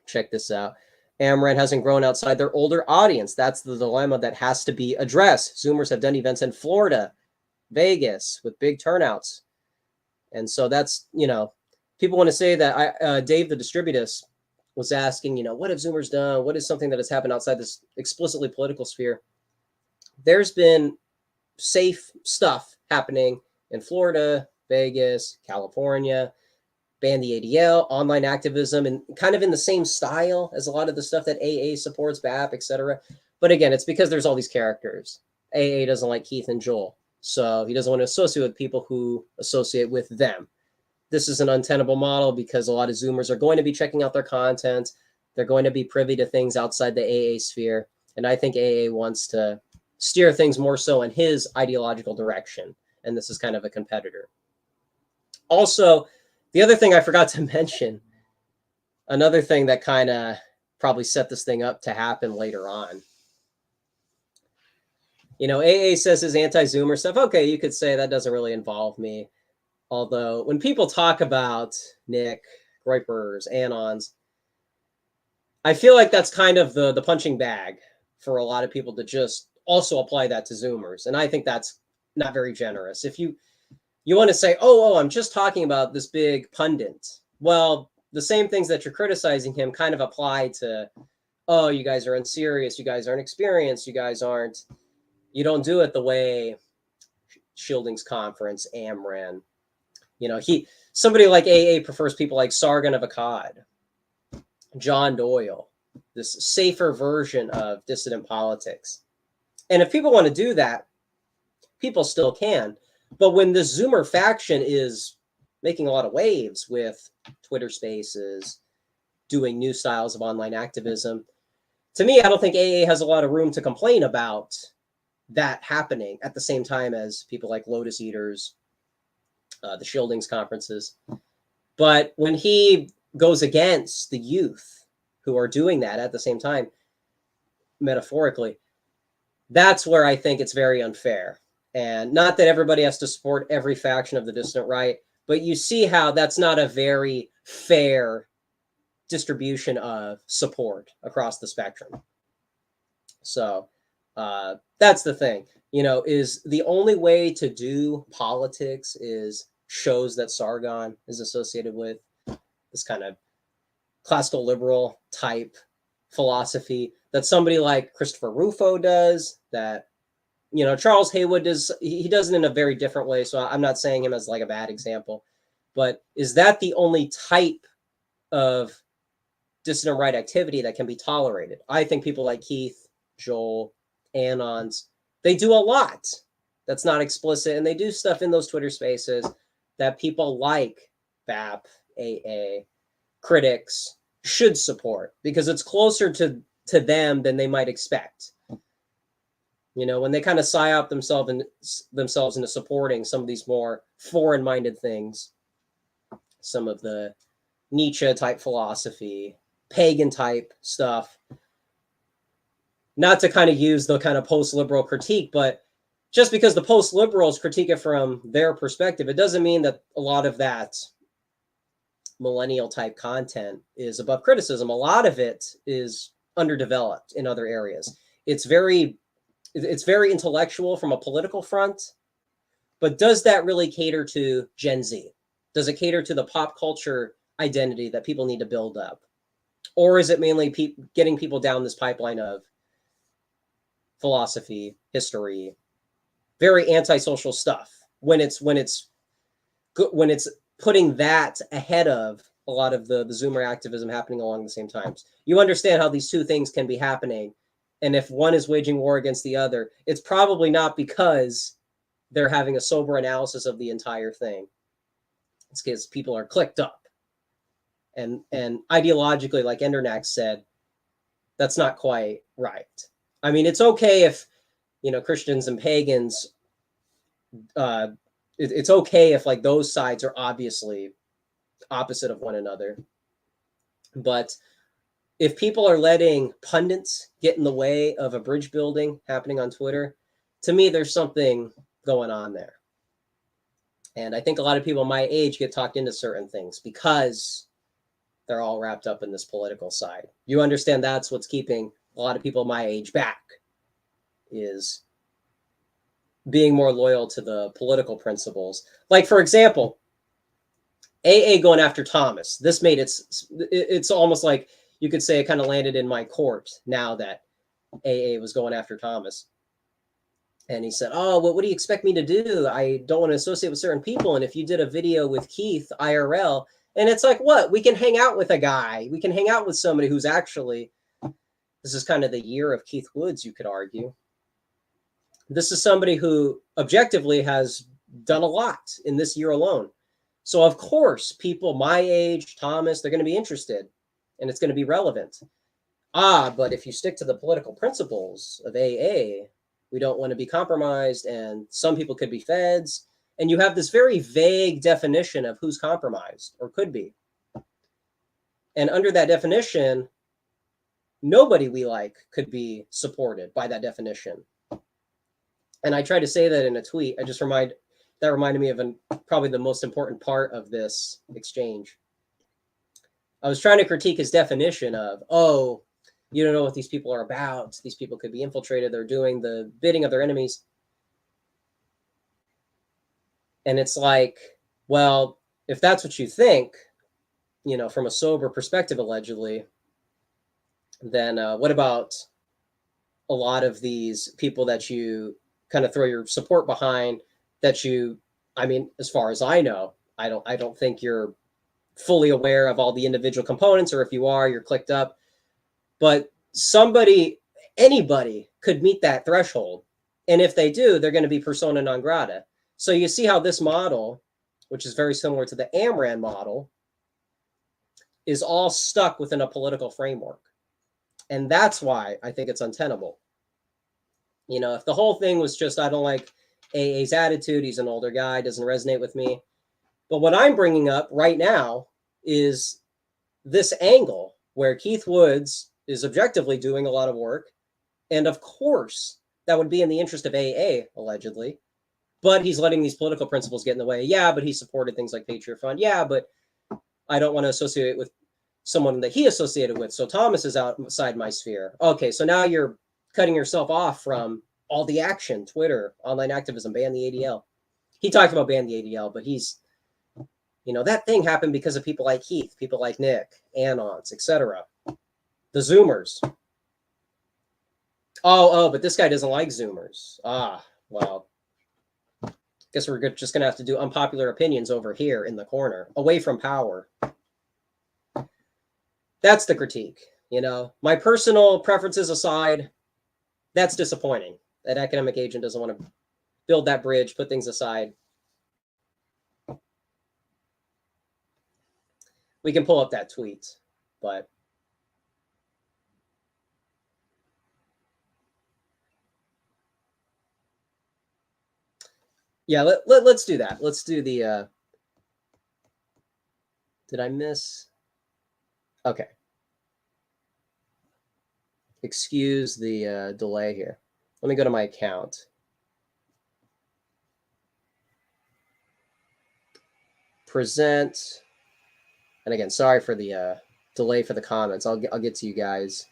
Check this out. AMRAN hasn't grown outside their older audience. That's the dilemma that has to be addressed. Zoomers have done events in Florida, Vegas with big turnouts. And so that's, people want to say that Dave the Distributist was asking, what have Zoomers done? What is something that has happened outside this explicitly political sphere? There's been safe stuff happening in Florida, Vegas, California, ban the ADL, online activism, and kind of in the same style as a lot of the stuff that AA supports, BAP, etc. But again, it's because there's all these characters. AA doesn't like Keith and Joel, so he doesn't want to associate with people who associate with them. This is an untenable model because a lot of Zoomers are going to be checking out their content. They're going to be privy to things outside the AA sphere. And I think AA wants to steer things more so in his ideological direction. And this is kind of a competitor. Also, the other thing I forgot to mention, another thing that kind of probably set this thing up to happen later on. AA says his anti-Zoomer stuff. Okay, you could say that doesn't really involve me. Although when people talk about Nick, Groypers, Anons, I feel like that's kind of the punching bag for a lot of people to just also apply that to Zoomers. And I think that's not very generous. If you want to say, oh, I'm just talking about this big pundit. Well, the same things that you're criticizing him kind of apply to, oh, you guys are unserious. You guys aren't experienced. You don't do it the way Shielding's Conference, AMRAN. Somebody like AA prefers people like Sargon of Akkad, John Doyle, this safer version of dissident politics. And if people want to do that, people still can. But when the Zoomer faction is making a lot of waves with Twitter Spaces, doing new styles of online activism, to me, I don't think AA has a lot of room to complain about that happening at the same time as people like Lotus Eaters, the Shieldings conferences. But when he goes against the youth who are doing that at the same time, metaphorically, That's where I think it's very unfair. And not that everybody has to support every faction of the dissident right, but you see how that's not a very fair distribution of support across the spectrum. So that's the thing, is the only way to do politics is shows that Sargon is associated with this kind of classical liberal type philosophy that somebody like Christopher Rufo does, that Charles Haywood does. He does it in a very different way, so I'm not saying him as like a bad example, but is that the only type of dissident right activity that can be tolerated? I think people like Keith, Joel, Anons, they do a lot that's not explicit, and they do stuff in those Twitter spaces that people like BAP, AA, critics should support because it's closer to them than they might expect. When they kind of psyop themselves into supporting some of these more foreign-minded things, some of the Nietzsche type philosophy, pagan type stuff, not to kind of use the kind of post-liberal critique, but just because the post-liberals critique it from their perspective, it doesn't mean that a lot of that millennial type content is above criticism. A lot of it is underdeveloped in other areas. It's very intellectual from a political front, but does that really cater to Gen Z? Does it cater to the pop culture identity that people need to build up? Or is it mainly getting people down this pipeline of philosophy, history, very antisocial stuff, when it's putting that ahead of a lot of the Zoomer activism happening along the same times? You understand how these two things can be happening. And if one is waging war against the other, it's probably not because they're having a sober analysis of the entire thing. It's because people are clicked up. And ideologically, like Endernax said, that's not quite right. I mean, it's okay if, Christians and pagans, it's okay if like those sides are obviously opposite of one another. But if people are letting pundits get in the way of a bridge building happening on Twitter, to me, there's something going on there. And I think a lot of people my age get talked into certain things because they're all wrapped up in this political side. You understand that's what's keeping a lot of people my age back, is being more loyal to the political principles. Like, for example, AA going after Thomas. This made it's almost like you could say it kind of landed in my court now that AA was going after Thomas. And he said, oh, well, what do you expect me to do? I don't want to associate with certain people. And if you did a video with Keith IRL, and it's like, what? We can hang out with a guy. We can hang out with somebody who's actually, this is kind of the year of Keith Woods, you could argue. This is somebody who objectively has done a lot in this year alone. So of course, people my age, Thomas, they're going to be interested and it's going to be relevant. But if you stick to the political principles of AA, we don't want to be compromised, and some people could be feds. And you have this very vague definition of who's compromised or could be. And under that definition, nobody we like could be supported by that definition. And I tried to say that in a tweet. That reminded me of probably the most important part of this exchange. I was trying to critique his definition of, oh, you don't know what these people are about. These people could be infiltrated. They're doing the bidding of their enemies. And it's like, well, if that's what you think, from a sober perspective, allegedly, then what about a lot of these people that you kind of throw your support behind, that as far as I know, I don't think you're fully aware of all the individual components, or if you are, you're clicked up. But anybody could meet that threshold. And if they do, they're going to be persona non grata. So you see how this model, which is very similar to the Amran model, is all stuck within a political framework. And that's why I think it's untenable. If the whole thing was just, I don't like AA's attitude, he's an older guy, doesn't resonate with me. But what I'm bringing up right now is this angle where Keith Woods is objectively doing a lot of work. And of course, that would be in the interest of AA, allegedly. But he's letting these political principles get in the way. Yeah, but he supported things like Patriot Fund. Yeah, but I don't want to associate with someone that he associated with. So Thomas is outside my sphere. Okay, so now you're cutting yourself off from all the action, Twitter, online activism, ban the ADL. He talked about ban the ADL, but he's, that thing happened because of people like Heath, people like Nick, Anons, etc. The Zoomers. Oh, but this guy doesn't like Zoomers. Well, guess we're just going to have to do unpopular opinions over here in the corner, away from power. That's the critique. My personal preferences aside, that's disappointing. That academic agent doesn't want to build that bridge, put things aside. We can pull up that tweet, but yeah, let's do that. Let's do the, did I miss? Okay. Excuse the delay here. Let me go to my account. Present. And again, sorry for the delay for the comments. I'll get to you guys.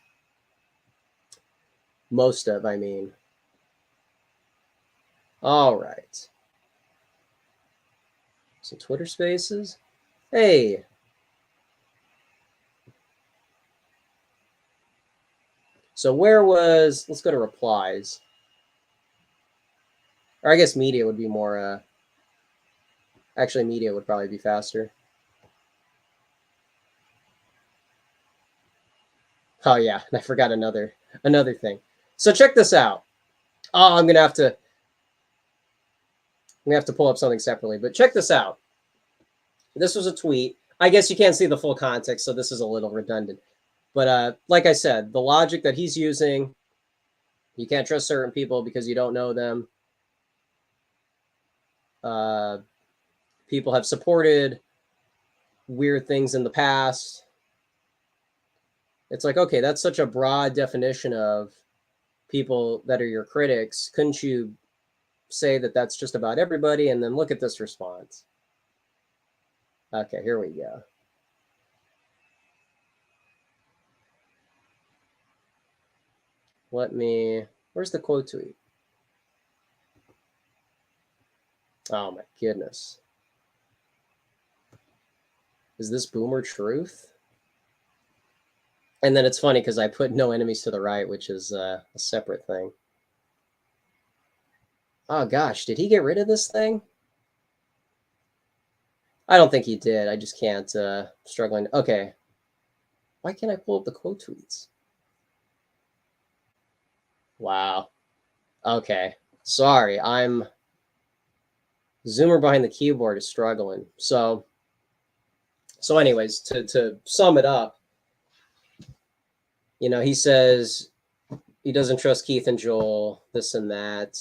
Most of, I mean. All right. So Twitter Spaces. Hey. So let's go to replies. Or I guess media would be more, actually media would probably be faster. Oh yeah, and I forgot another thing. So check this out. Oh, I'm gonna have to pull up something separately, but check this out. This was a tweet. I guess you can't see the full context, so this is a little redundant. But like I said, the logic that he's using, you can't trust certain people because you don't know them. People have supported weird things in the past. It's like, okay, that's such a broad definition of people that are your critics. Couldn't you say that that's just about everybody? And then look at this response. Okay, here we go. Where's the quote tweet? Oh my goodness. Is this boomer truth? And then it's funny because I put no enemies to the right, which is a separate thing. Oh gosh, did he get rid of this thing? I don't think he did. I just can't, struggling. Okay. Why can't I pull up the quote tweets? Wow. Okay. Sorry, Zoomer behind the keyboard is struggling. So anyways, to sum it up, he says he doesn't trust Keith and Joel, this and that.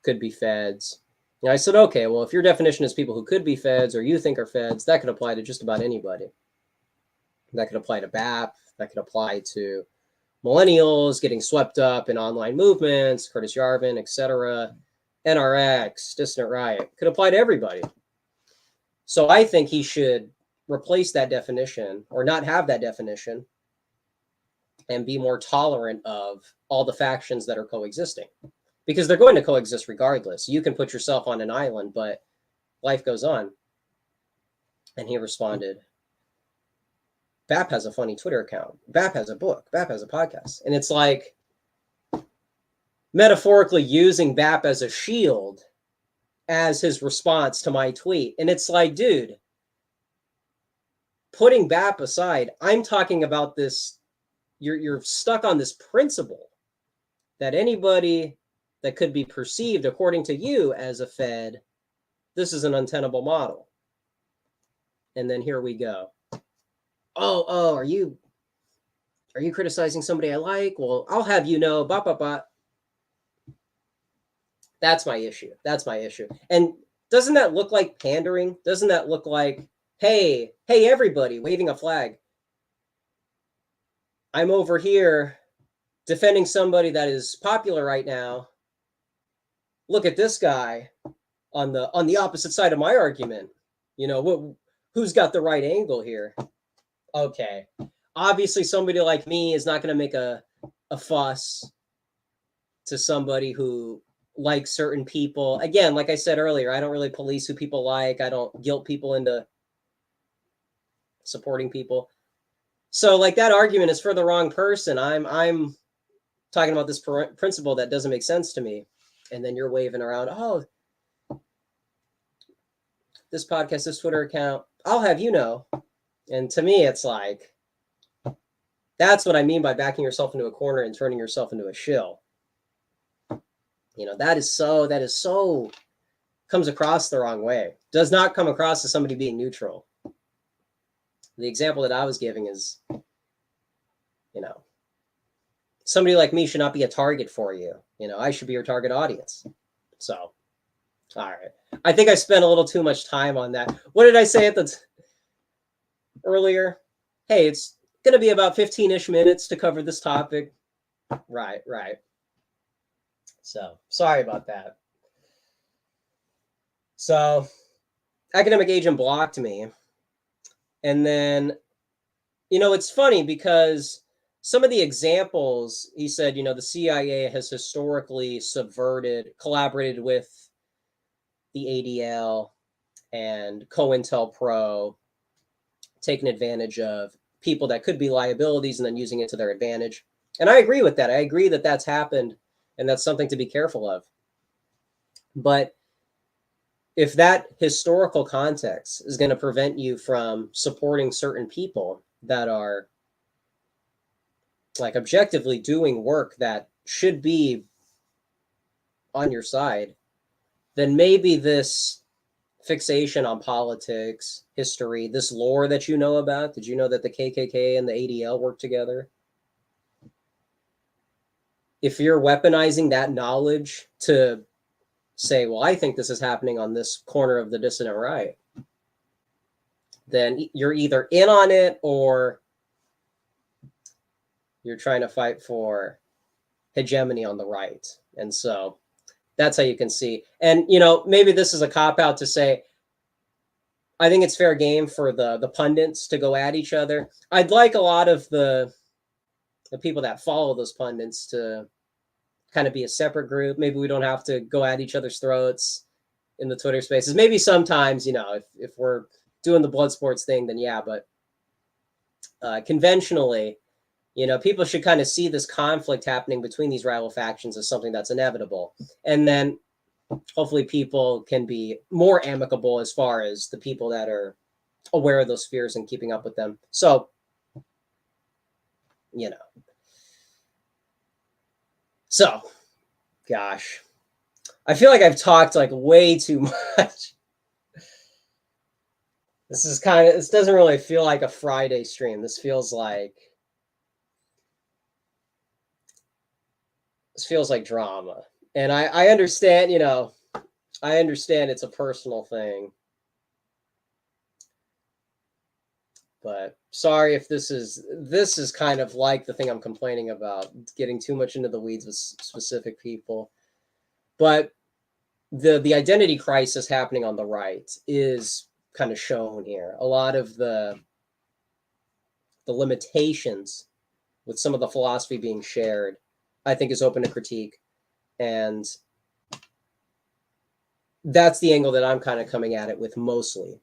Could be feds. And I said, okay, well, if your definition is people who could be feds or you think are feds, that could apply to just about anybody. That could apply to BAP. That could apply to millennials getting swept up in online movements, Curtis Yarvin, etc., NRX, Dissident Riot. Could apply to everybody. So I think he should replace that definition or not have that definition and be more tolerant of all the factions that are coexisting. Because they're going to coexist regardless. You can put yourself on an island, but life goes on. And he responded, BAP has a funny Twitter account. BAP has a book. BAP has a podcast. And it's like metaphorically using BAP as a shield as his response to my tweet. And it's like, dude, putting BAP aside, I'm talking about this. You're stuck on this principle that anybody that could be perceived according to you as a Fed, this is an untenable model. And then here we go. Oh, are you criticizing somebody I like? Well, I'll have you know, That's my issue. And doesn't that look like pandering? Doesn't that look like, hey, everybody, waving a flag. I'm over here defending somebody that is popular right now, look at this guy on the opposite side of my argument. Who's got the right angle here? Okay. Obviously, somebody like me is not going to make a fuss to somebody who likes certain people. Again, like I said earlier, I don't really police who people like. I don't guilt people into supporting people. So like that argument is for the wrong person. I'm talking about this principle that doesn't make sense to me. And then you're waving around, oh, this podcast, this Twitter account, I'll have you know. And to me, it's like, that's what I mean by backing yourself into a corner and turning yourself into a shill. That is so comes across the wrong way. Does not come across as somebody being neutral. The example that I was giving is, somebody like me should not be a target for you. I should be your target audience. So, all right. I think I spent a little too much time on that. What did I say at earlier? Hey, it's going to be about 15-ish minutes to cover this topic. Right. So, sorry about that. So, academic agent blocked me. And then, it's funny because some of the examples, he said, the CIA has historically collaborated with the ADL and COINTELPRO, taking advantage of people that could be liabilities and then using it to their advantage. And I agree with that. I agree that that's happened and that's something to be careful of. But if that historical context is going to prevent you from supporting certain people that are like objectively doing work that should be on your side, then maybe this fixation on politics, history, this lore that you know about, did you know that the KKK and the ADL work together? If you're weaponizing that knowledge to say, well, I think this is happening on this corner of the dissident right, then you're either in on it or you're trying to fight for hegemony on the right. And so that's how you can see. And, maybe this is a cop-out to say, I think it's fair game for the pundits to go at each other. I'd like a lot of the people that follow those pundits to kind of be a separate group. Maybe we don't have to go at each other's throats in the Twitter spaces. Maybe sometimes, if we're doing the blood sports thing, then yeah, but conventionally, people should kind of see this conflict happening between these rival factions as something that's inevitable. And then hopefully people can be more amicable as far as the people that are aware of those fears and keeping up with them. So, So, gosh, I feel like I've talked like way too much. This doesn't really feel like a Friday stream. This feels like drama. And I understand, I understand it's a personal thing. But sorry if this is kind of like the thing I'm complaining about, getting too much into the weeds with specific people. But the identity crisis happening on the right is kind of shown here. A lot of the limitations with some of the philosophy being shared, I think, is open to critique. And that's the angle that I'm kind of coming at it with mostly.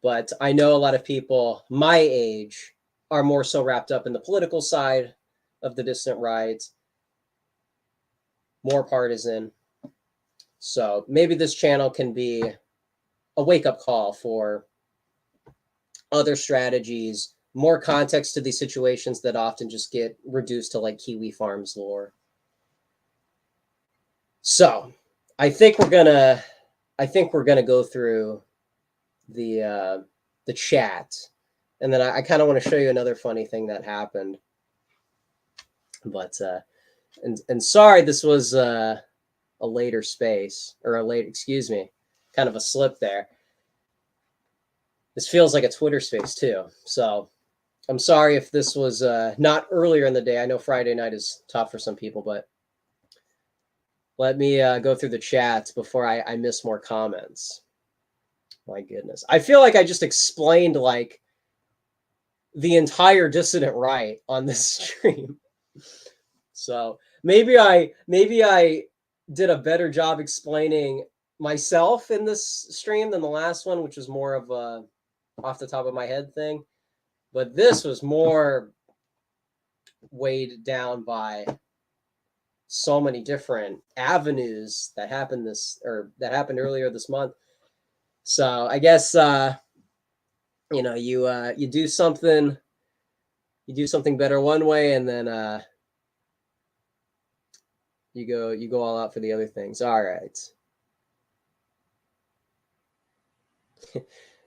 But I know a lot of people my age are more so wrapped up in the political side of the dissident right, more partisan. So maybe this channel can be a wake-up call for other strategies, more context to these situations that often just get reduced to like Kiwi Farms lore. So I think we're gonna go through the chat, and then I kind of want to show you another funny thing that happened. But and sorry, this was a later space, or kind of a slip there. This feels like a Twitter space too. So I'm sorry if this was not earlier in the day. I know Friday night is tough for some people, but let me go through the chats before I miss more comments. My goodness. I feel like I just explained like the entire dissident right on this stream. So maybe I did a better job explaining myself in this stream than the last one, which was more of a off the top of my head thing. But this was more weighed down by so many different avenues that happened earlier this month. So I guess you do something better one way, and then you go all out for the other things. All right.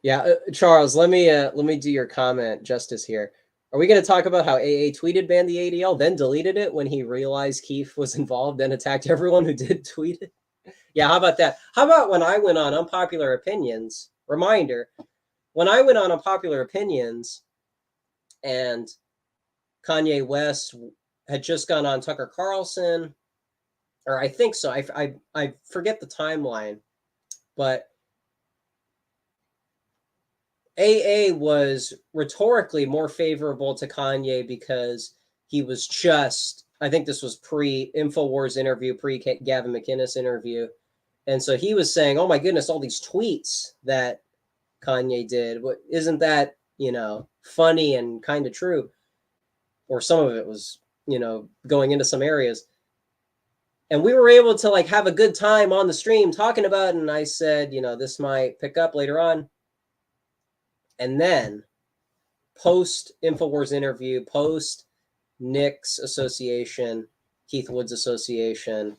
Yeah, Charles, let me do your comment justice here. Are we going to talk about how AA tweeted banned the ADL, then deleted it when he realized Keith was involved, then attacked everyone who did tweet it? Yeah, how about that? How about when I went on Unpopular Opinions? Reminder, when I went on Unpopular Opinions and Kanye West had just gone on Tucker Carlson, or I think so. I forget the timeline, but AA was rhetorically more favorable to Kanye because he was just, I think this was pre-InfoWars interview, pre-Gavin McInnes interview. And so he was saying, oh my goodness, all these tweets that Kanye did, isn't that, funny and kind of true? Or some of it was, going into some areas. And we were able to like have a good time on the stream talking about it. And I said, this might pick up later on. And then post InfoWars interview, post Nick's association, Keith Woods association,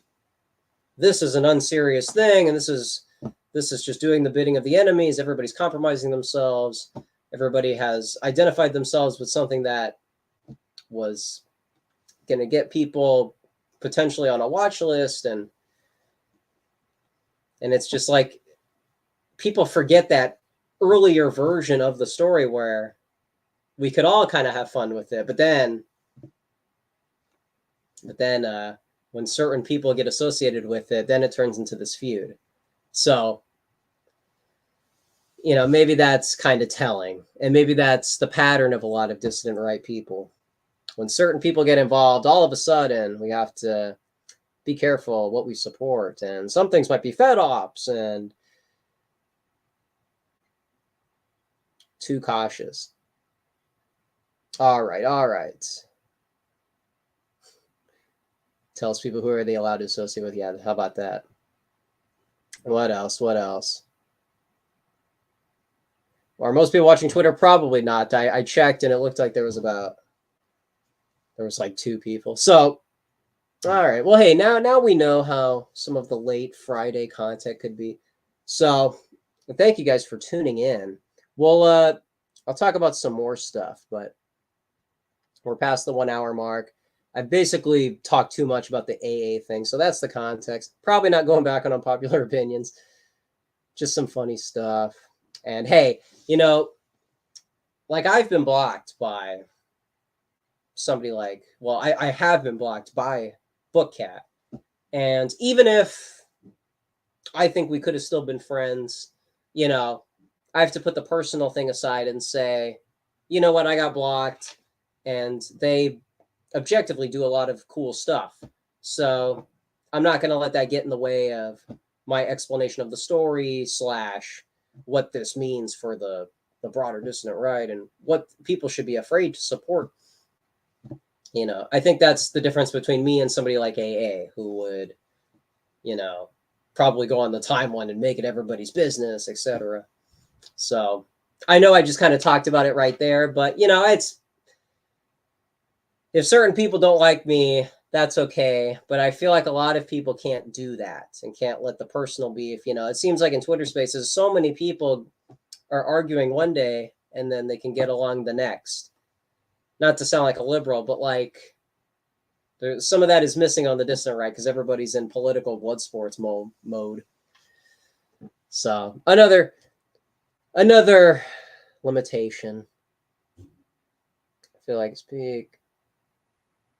this is an unserious thing, and this is just doing the bidding of the enemies. Everybody's compromising themselves. Everybody has identified themselves with something that was going to get people potentially on a watch list, and it's just like people forget that earlier version of the story where we could all kind of have fun with it, but then when certain people get associated with it, then it turns into this feud. So maybe that's kind of telling, and maybe that's the pattern of a lot of dissident right people. When certain people get involved, all of a sudden we have to be careful what we support, and some things might be fed ops and too cautious. All right. Tells people who are they allowed to associate with. Yeah, how about that? What else? Are most people watching Twitter? Probably not. I checked and it looked like there was like 2 people. So, all right. Well, hey, now we know how some of the late Friday content could be. So, thank you guys for tuning in. Well, I'll talk about some more stuff, but we're past the 1 hour mark. I basically talked too much about the AA thing, so that's the context. Probably not going back on Unpopular Opinions. Just some funny stuff. And hey, like I've been blocked by somebody like, well, I have been blocked by Bookcat. And even if I think we could have still been friends, I have to put the personal thing aside and say, you know what, I got blocked, and they objectively do a lot of cool stuff. So I'm not going to let that get in the way of my explanation of the story / what this means for the broader dissident right and what people should be afraid to support. I think that's the difference between me and somebody like AA who would, probably go on the timeline and make it everybody's business, etc. So I know I just kind of talked about it right there, but it's, if certain people don't like me, that's okay. But I feel like a lot of people can't do that and can't let the personal beef, it seems like in Twitter spaces, so many people are arguing one day and then they can get along the next. Not to sound like a liberal, but like some of that is missing on the dissident right because everybody's in political blood sports mode. So another limitation. feel like speak.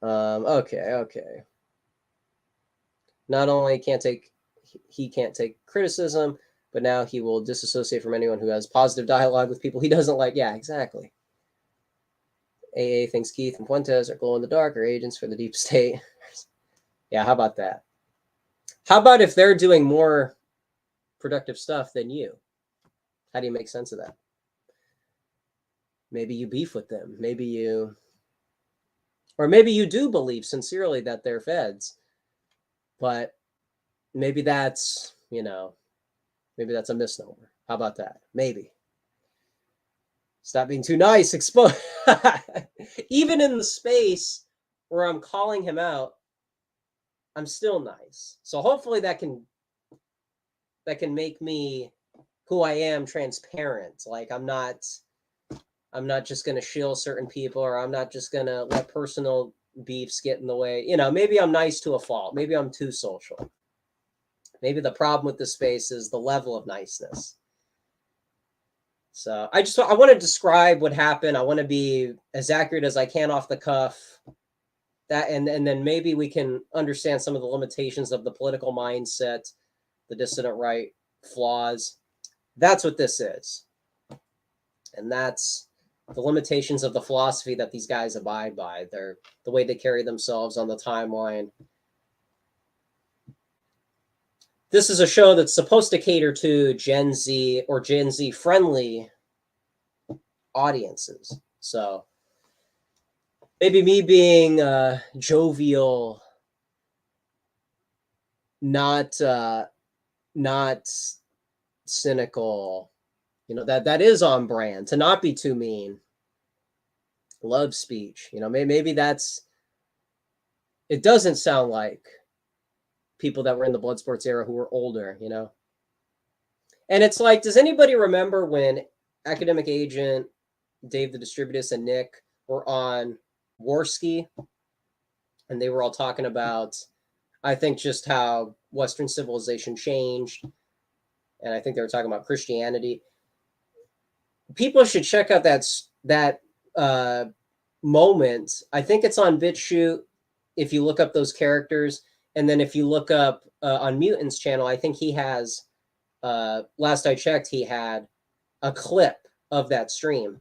Okay. Not only he can't take criticism, but now he will disassociate from anyone who has positive dialogue with people he doesn't like. Yeah, exactly. AA thinks Keith and Fuentes are glow in the dark or agents for the deep state. Yeah, how about that? How about if they're doing more productive stuff than you? How do you make sense of that? Maybe you beef with them. Maybe you do believe sincerely that they're feds, but maybe that's, maybe that's a misnomer. How about that? Maybe. Stop being too nice. Expose. Even in the space where I'm calling him out, I'm still nice. So hopefully that can make me who I am transparent. Like I'm not just going to shield certain people, or I'm not just going to let personal beefs get in the way. Maybe I'm nice to a fault. Maybe I'm too social. Maybe the problem with this space is the level of niceness. So I want to describe what happened. I want to be as accurate as I can off the cuff. And then maybe we can understand some of the limitations of the political mindset, the dissident right flaws. That's what this is. And that's the limitations of the philosophy that these guys abide by. They're the way they carry themselves on the timeline. This is a show that's supposed to cater to Gen Z or Gen Z friendly audiences. So maybe me being jovial, not cynical, that is on brand. To not be too mean, love speech, maybe that's, it doesn't sound like people that were in the blood sports era who were older, and it's like, does anybody remember when Academic Agent, Dave the Distributist, and Nick were on Warski, and they were all talking about, I think, just how Western civilization changed, and I think they were talking about Christianity. People should check out that moment. I think it's on BitChute if you look up those characters, and then if you look up on Mutant's channel, I think he has, last I checked, he had a clip of that stream.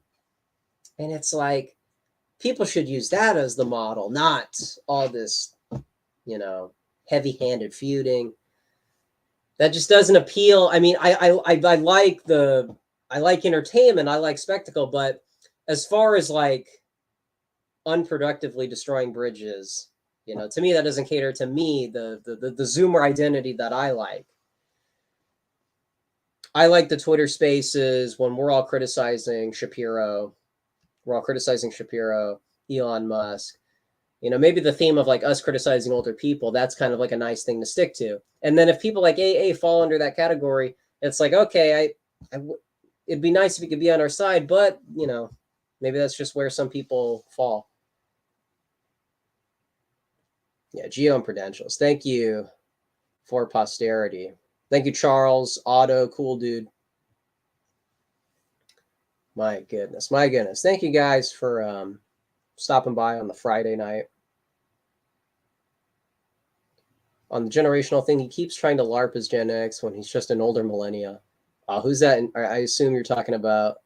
And it's like, people should use that as the model, not all this, heavy-handed feuding. That just doesn't appeal. I mean, I like entertainment, I like spectacle, but as far as like unproductively destroying bridges, to me that doesn't cater to me, the Zoomer identity that I like. I like the Twitter spaces when we're all criticizing Shapiro. We're all criticizing Shapiro, Elon Musk. Maybe the theme of like us criticizing older people, that's kind of like a nice thing to stick to. And then if people like AA fall under that category, it's like, okay, it'd be nice if you could be on our side, but maybe that's just where some people fall. Yeah, Geo and Prudentials. Thank you for posterity. Thank you, Charles. Otto, cool dude. My goodness. Thank you guys for stopping by on the Friday night. On the generational thing, he keeps trying to LARP as Gen X when he's just an older millennia. Who's that? I assume you're talking about...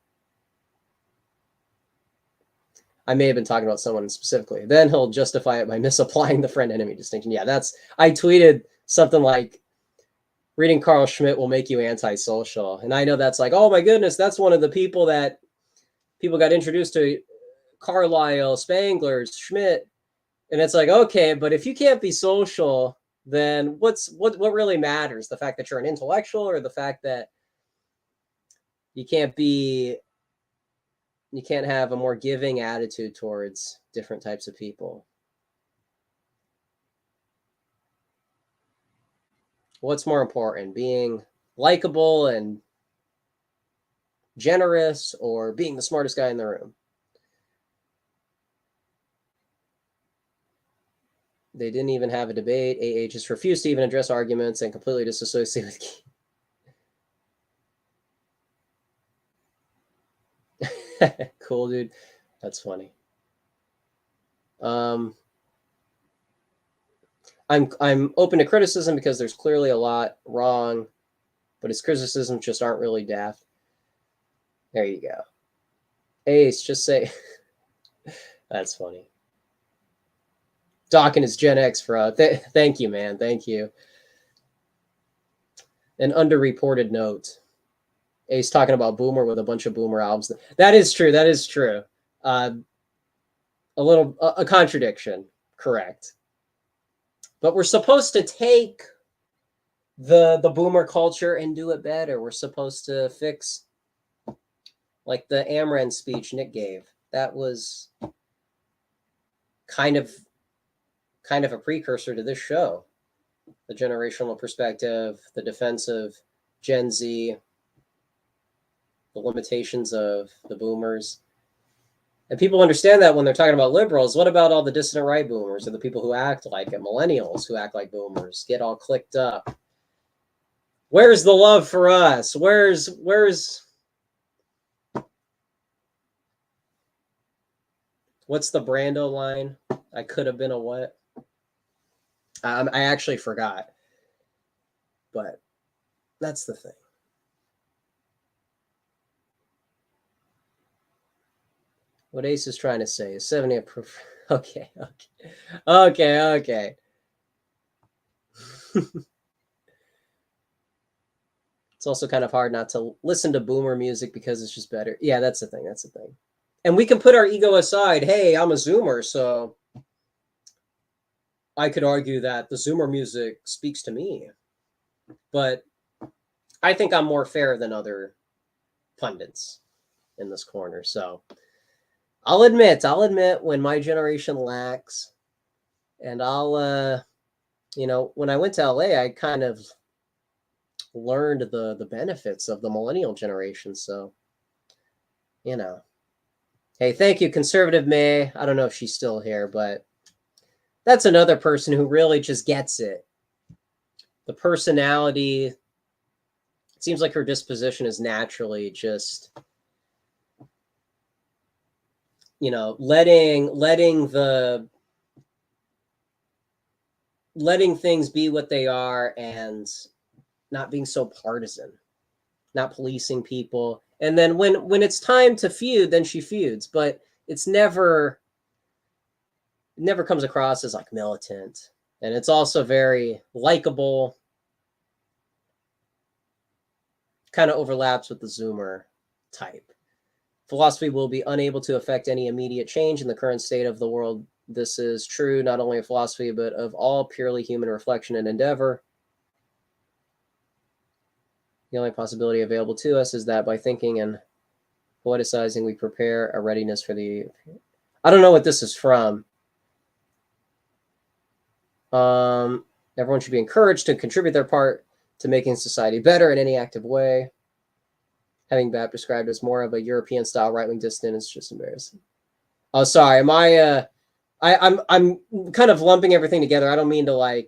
I may have been talking about someone specifically. Then he'll justify it by misapplying the friend-enemy distinction. Yeah, I tweeted something like, reading Carl Schmitt will make you antisocial. And I know that's like, oh my goodness, that's one of the people that people got introduced to, Carlyle, Spangler, Schmitt. And it's like, okay, but if you can't be social, then what really matters? The fact that you're an intellectual, or the fact that you can't have a more giving attitude towards different types of people? What's more important, being likable and generous, or being the smartest guy in the room? They didn't even have a debate. AA just refused to even address arguments and completely disassociated with Keith. Cool, dude. That's funny. I'm open to criticism because there's clearly a lot wrong, but his criticisms just aren't really daft. There you go. Ace, just say that's funny. Dawkins is Gen X, bro. Thank you, man. Thank you. An underreported note. Ace talking about Boomer with a bunch of Boomer albums. That is true. That is true. A contradiction. Correct. But we're supposed to take the Boomer culture and do it better. We're supposed to fix, like the Amran speech Nick gave. That was kind of a precursor to this show. The generational perspective, the defense of Gen Z, the limitations of the boomers. And people understand that when they're talking about liberals. What about all the dissident right boomers or the people who act like it, millennials who act like boomers, get all clicked up? Where's the love for us? Where's what's the Brando line? I could have been a what? I actually forgot. But that's the thing. What Ace is trying to say is 70 proof. Okay. It's also kind of hard not to listen to boomer music because it's just better. Yeah, that's the thing. And we can put our ego aside. Hey, I'm a Zoomer, so I could argue that the Zoomer music speaks to me. But I think I'm more fair than other pundits in this corner. So I'll admit when my generation lacks, and I'll, when I went to LA, I kind of learned the benefits of the millennial generation. So, hey, thank you, Conservative May. I don't know if she's still here, but that's another person who really just gets it. The personality, it seems like her disposition is naturally just, letting things be what they are and not being so partisan, not policing people. And then when it's time to feud, then she feuds, but it never comes across as like militant. And it's also very likable, kind of overlaps with the Zoomer type. Philosophy will be unable to affect any immediate change in the current state of the world. This is true not only of philosophy, but of all purely human reflection and endeavor. The only possibility available to us is that by thinking and poeticizing, we prepare a readiness for the... I don't know what this is from. Everyone should be encouraged to contribute their part to making society better in any active way. Having BAP described as more of a European-style right-wing dissident is just embarrassing. Oh, sorry. I'm kind of lumping everything together. I don't mean to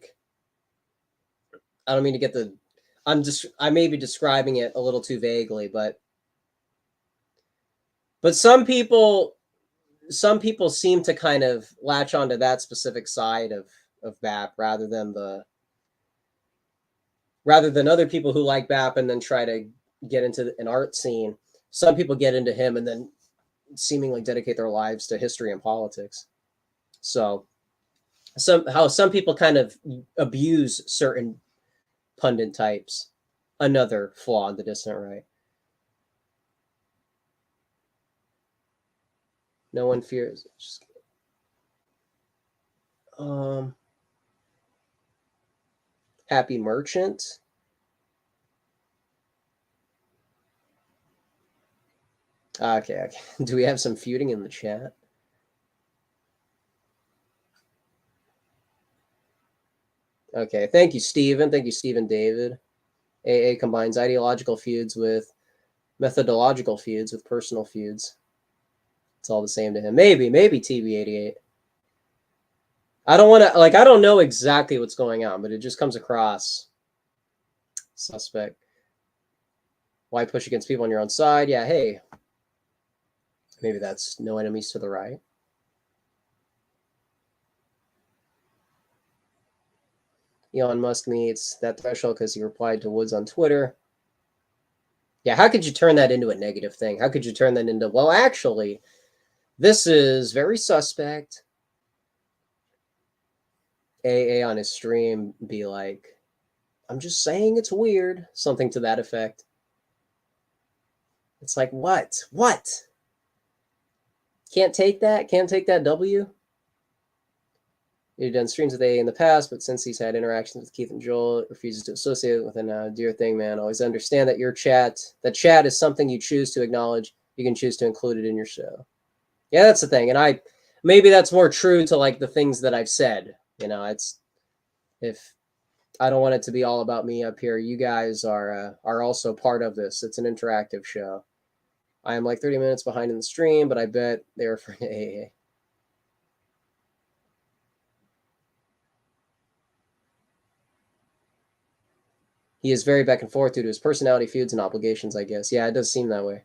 get the... I may be describing it a little too vaguely, but some people seem to kind of latch onto that specific side of BAP rather than other people who like BAP and then try to get into an art scene. Some people get into him and then seemingly dedicate their lives to history and politics. So some people kind of abuse certain pundit types. Another flaw in the dissident right. No one fears. Happy Merchant. Okay. Do we have some feuding in the chat? Okay. Thank you, Stephen. Thank you, Stephen David. AA combines ideological feuds with methodological feuds with personal feuds. It's all the same to him. Maybe TB88. I don't know exactly what's going on, but it just comes across suspect. Why push against people on your own side? Yeah, hey. Maybe that's no enemies to the right. Elon Musk meets that threshold because he replied to Woods on Twitter. Yeah, how could you turn that into a negative thing? How could you turn that into, well, actually, this is very suspect. AA on his stream be like, I'm just saying it's weird. Something to that effect. It's like, what? What? Can't take that? Can't take that W? He'd done streams with AA in the past, but since he's had interactions with Keith and Joel, it refuses to associate with an dear thing, man. Always understand that that chat is something you choose to acknowledge. You can choose to include it in your show. Yeah, that's the thing. And maybe that's more true to like the things that I've said. You know, it's if I don't want it to be all about me up here. You guys are also part of this. It's an interactive show. I am like 30 minutes behind in the stream, but I bet they're referring to AA. He is very back and forth due to his personality, feuds, and obligations, I guess. Yeah, it does seem that way.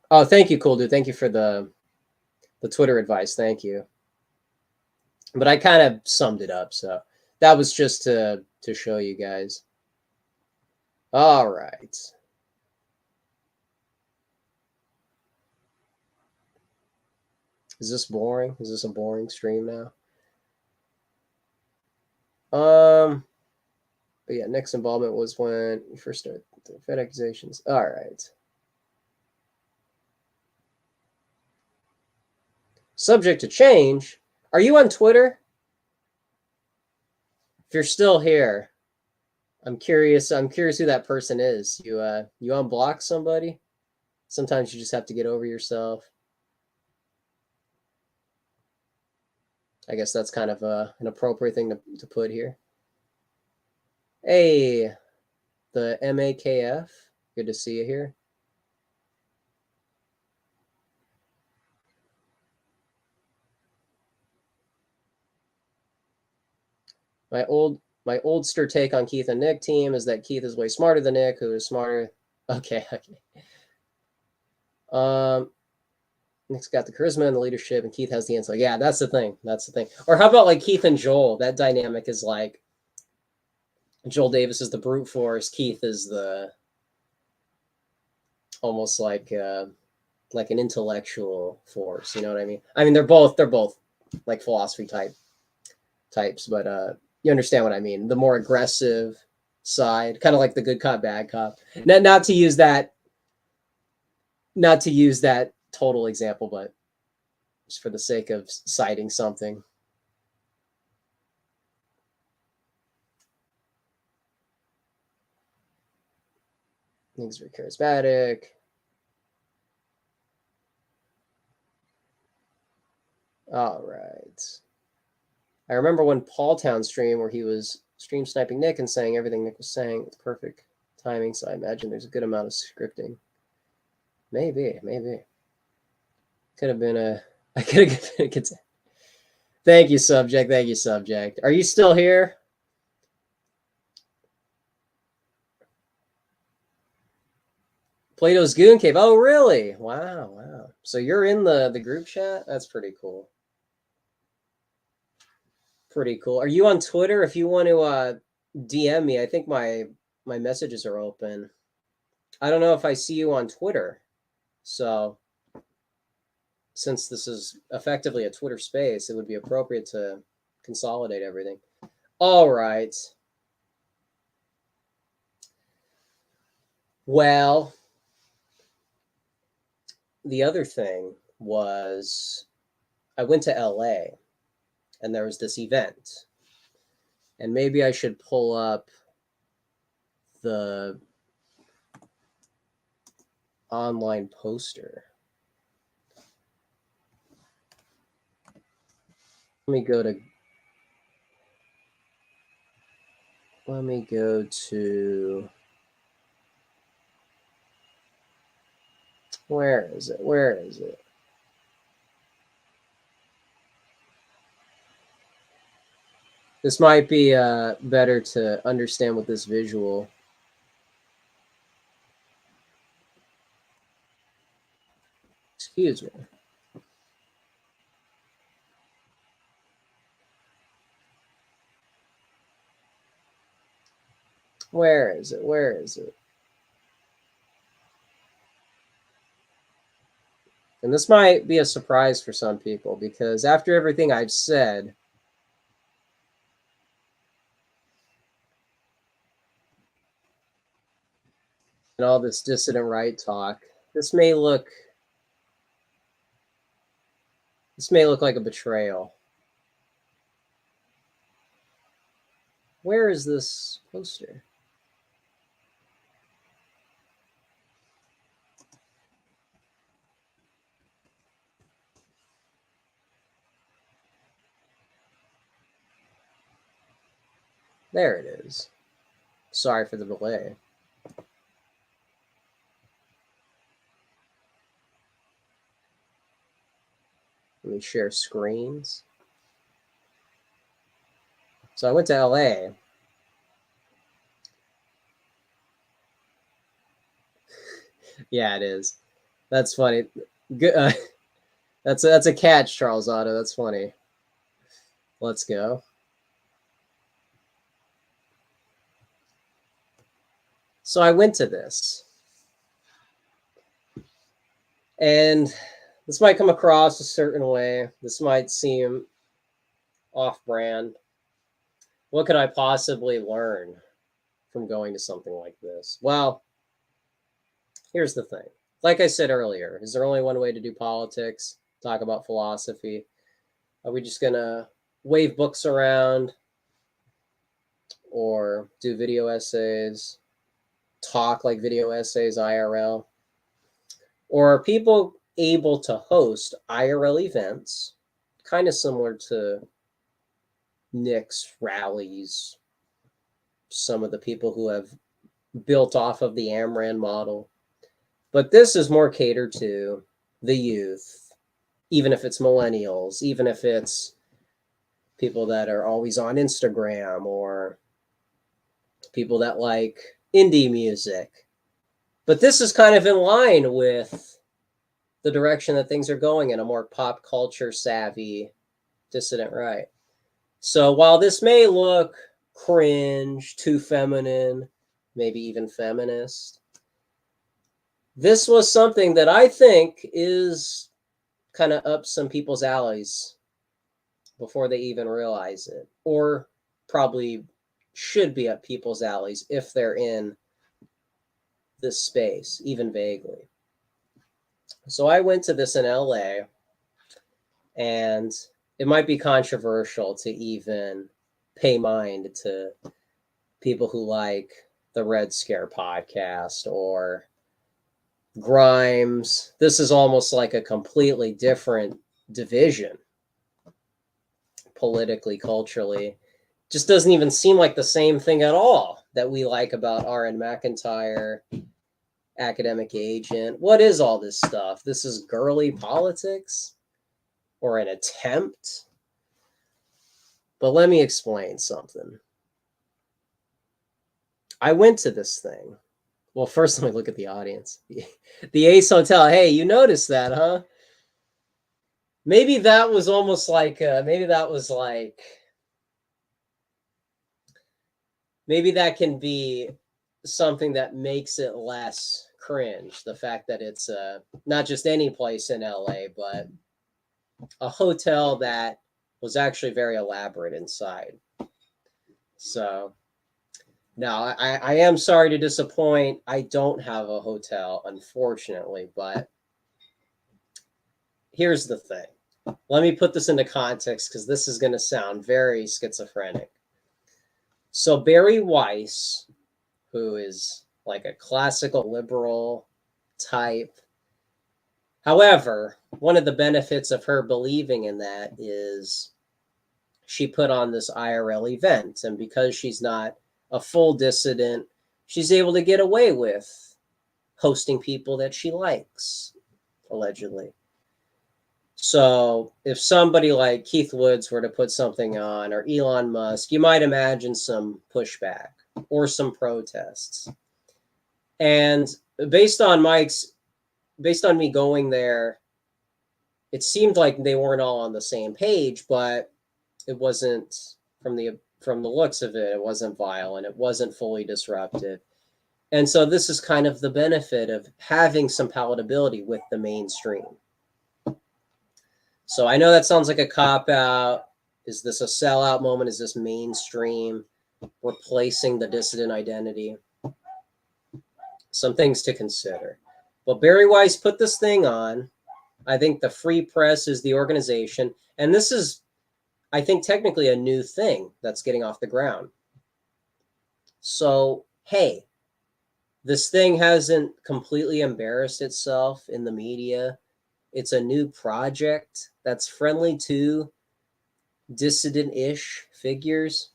Oh, thank you, cool dude. Thank you for the Twitter advice. Thank you. But I kind of summed it up, so that was just to show you guys. All right. Is this boring? Is this a boring stream now? But yeah, Nick's involvement was when you first started the Fed accusations. All right. Subject to change. Are you on Twitter? If you're still here, I'm curious. I'm curious who that person is. You unblock somebody? Sometimes you just have to get over yourself. I guess that's kind of an appropriate thing to put here. Hey, the MAKF. Good to see you here. My oldster take on Keith and Nick team is that Keith is way smarter than Nick, who is smarter. Okay. Nick's got the charisma and the leadership, and Keith has the insight. Yeah, that's the thing. That's the thing. Or how about like Keith and Joel? That dynamic is like Joel Davis is the brute force. Keith is the almost like an intellectual force. You know what I mean? I mean they're both like philosophy types, but you understand what I mean. The more aggressive side, kind of like the good cop, bad cop. Not to use that total example, but just for the sake of citing something. Things are charismatic. All right. I remember one Paul Town stream where he was stream sniping Nick and saying everything Nick was saying with perfect timing. So I imagine there's a good amount of scripting. Maybe. Could have been I could have. Thank you, subject. Thank you, subject. Are you still here? Plato's Goon Cave. Oh, really? Wow. So you're in the group chat? That's pretty cool. Pretty cool. Are you on Twitter? If you want to DM me, I think my messages are open. I don't know if I see you on Twitter. So since this is effectively a Twitter space, it would be appropriate to consolidate everything. All right. Well, the other thing was I went to LA and there was this event. And maybe I should pull up the online poster. Let me go to where is it? This might be better to understand with this visual. Excuse me. Where is it? Where is it? And this might be a surprise for some people because after everything I've said, and all this dissident right talk, this may look like a betrayal. Where is this poster? There it is. Sorry for the delay. Let me share screens. So I went to LA. Yeah, it is. That's funny. Good. That's a catch, Charles Otto. That's funny. Let's go. So I went to this, and this might come across a certain way. This might seem off-brand. What could I possibly learn from going to something like this? Well, here's the thing. Like I said earlier, is there only one way to do politics? Talk about philosophy? Are we just gonna wave books around or do video essays, talk like video essays IRL? Or are people able to host IRL events, kind of similar to Nick's rallies, some of the people who have built off of the Amran model? But this is more catered to the youth, even if it's millennials, even if it's people that are always on Instagram or people that like indie music. But this is kind of in line with the direction that things are going in, a more pop culture savvy dissident right. So while this may look cringe, too feminine, maybe even feminist, this was something that I think is kind of up some people's alleys before they even realize it, or probably should be up people's alleys if they're in this space, even vaguely. So I went to this in LA, and it might be controversial to even pay mind to people who like the Red Scare podcast or Grimes. This is almost like a completely different division politically, culturally. Just doesn't even seem like the same thing at all that we like about R.N. McIntyre, Academic Agent. What is all this stuff? This is girly politics or an attempt? But let me explain something. I went to this thing. Well, first let me look at the audience. The Ace Hotel. Hey, you noticed that, huh? Maybe that was almost like maybe that can be something that makes it less cringe. The fact that it's not just any place in LA, but a hotel that was actually very elaborate inside. So now I am sorry to disappoint. I don't have a hotel, unfortunately, but here's the thing. Let me put this into context because this is going to sound very schizophrenic. So Barry Weiss, who is like a classical liberal type. However, one of the benefits of her believing in that is she put on this IRL event. And because she's not a full dissident, she's able to get away with hosting people that she likes, allegedly. So if somebody like Keith Woods were to put something on, or Elon Musk, you might imagine some pushback or some protests. And based on me going there, it seemed like they weren't all on the same page, but it wasn't from the from the looks of it, it wasn't violent, it wasn't fully disruptive. And so this is kind of the benefit of having some palatability with the mainstream. So I know that sounds like a cop-out. Is this a sellout moment? Is this mainstream replacing the dissident identity? Some things to consider. But Barry Weiss put this thing on. I think the Free Press is the organization. And this is, I think, technically a new thing that's getting off the ground. So, hey, this thing hasn't completely embarrassed itself in the media. It's a new project that's friendly to dissident-ish figures.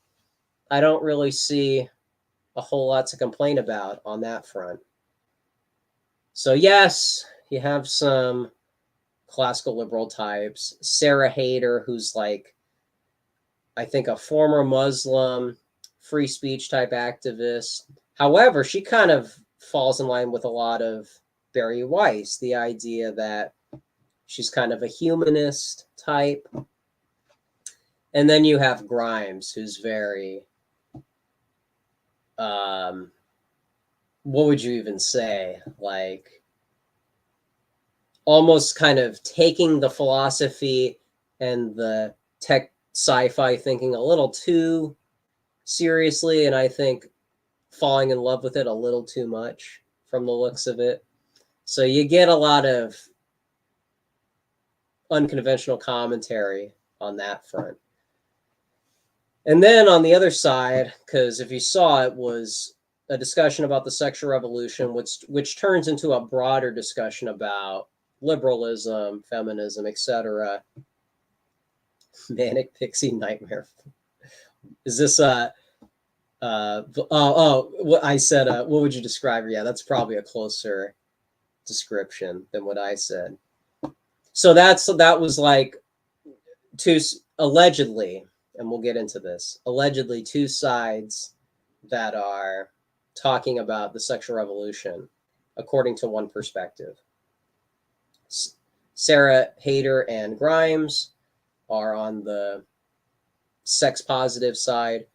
I don't really see a whole lot to complain about on that front. So yes, you have some classical liberal types. Sarah Hayter, who's like, I think, a former Muslim free speech type activist. However, she kind of falls in line with a lot of Barry Weiss, the idea that she's kind of a humanist type. And then you have Grimes, who's very, what would you even say? Like, almost kind of taking the philosophy and the tech sci-fi thinking a little too seriously, and I think falling in love with it a little too much from the looks of it. So you get a lot of unconventional commentary on that front. And then on the other side, because if you saw, it was a discussion about the sexual revolution, which turns into a broader discussion about liberalism, feminism, etc. Manic Pixie Nightmare. Is this what I said? What would you describe? Yeah, that's probably a closer description than what I said. So that was like allegedly, and we'll get into this, allegedly two sides that are talking about the sexual revolution, according to one perspective. Sarah Hayter and Grimes are on the sex positive side.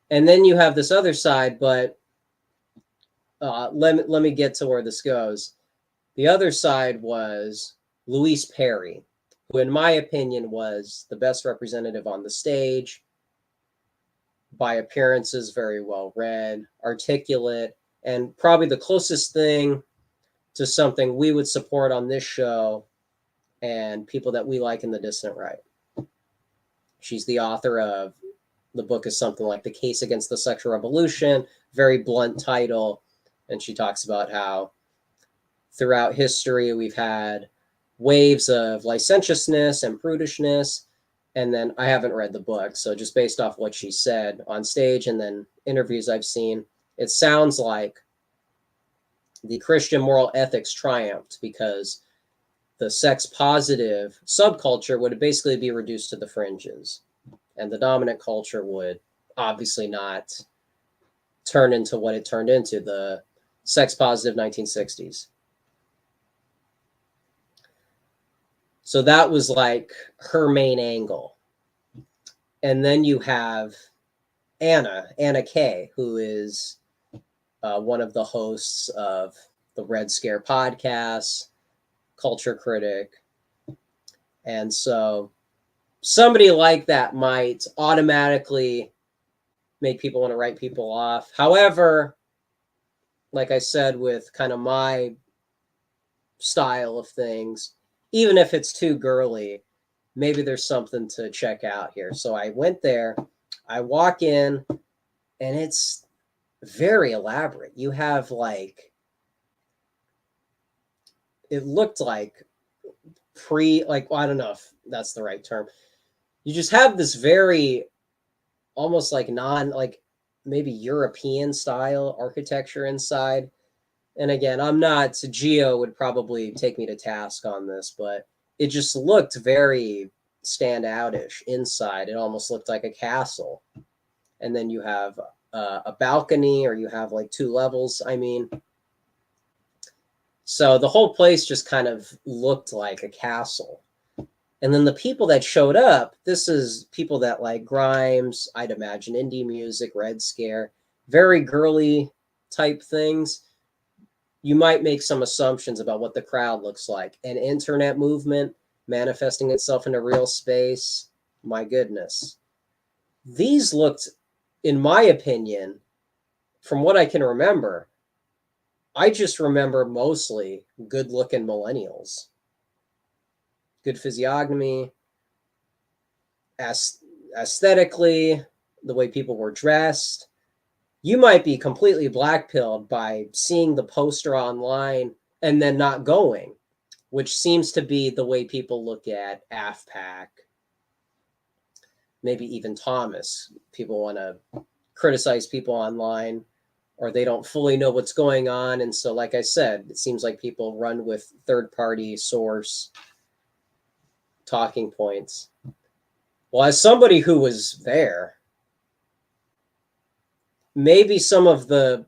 And then you have this other side, but let me get to where this goes. The other side was Louise Perry, who in my opinion was the best representative on the stage, by appearances very well read, articulate, and probably the closest thing to something we would support on this show and people that we like in the dissident right. She's the author of, the book is something like The Case Against the Sexual Revolution, very blunt title, and she talks about how throughout history we've had waves of licentiousness and prudishness. And then I haven't read the book, so just based off what she said on stage and then interviews I've seen, it sounds like the Christian moral ethics triumphed because the sex positive subculture would basically be reduced to the fringes, and the dominant culture would obviously not turn into what it turned into, the sex positive 1960s. So that was like her main angle. And then you have Anna Kay, who is one of the hosts of the Red Scare podcast, culture critic. And so somebody like that might automatically make people want to write people off. However, like I said, with kind of my style of things, even if it's too girly, maybe there's something to check out here. So I went there, I walk in, and it's very elaborate. You have like, it looked like I don't know if that's the right term. You just have this very almost like maybe European style architecture inside. And again, Geo would probably take me to task on this, but it just looked very standoutish inside. It almost looked like a castle. And then you have a balcony, or you have like two levels. I mean, so the whole place just kind of looked like a castle. And then the people that showed up, this is people that like Grimes, I'd imagine indie music, Red Scare, very girly type things. You might make some assumptions about what the crowd looks like. An internet movement manifesting itself in a real space. My goodness. These looked, in my opinion, from what I can remember, I just remember mostly good looking millennials. Good physiognomy, aesthetically, the way people were dressed. You might be completely blackpilled by seeing the poster online and then not going, which seems to be the way people look at AFPAC, maybe even Thomas. People want to criticize people online, or they don't fully know what's going on. And so, like I said, it seems like people run with third-party source talking points. Well, as somebody who was there, maybe some of the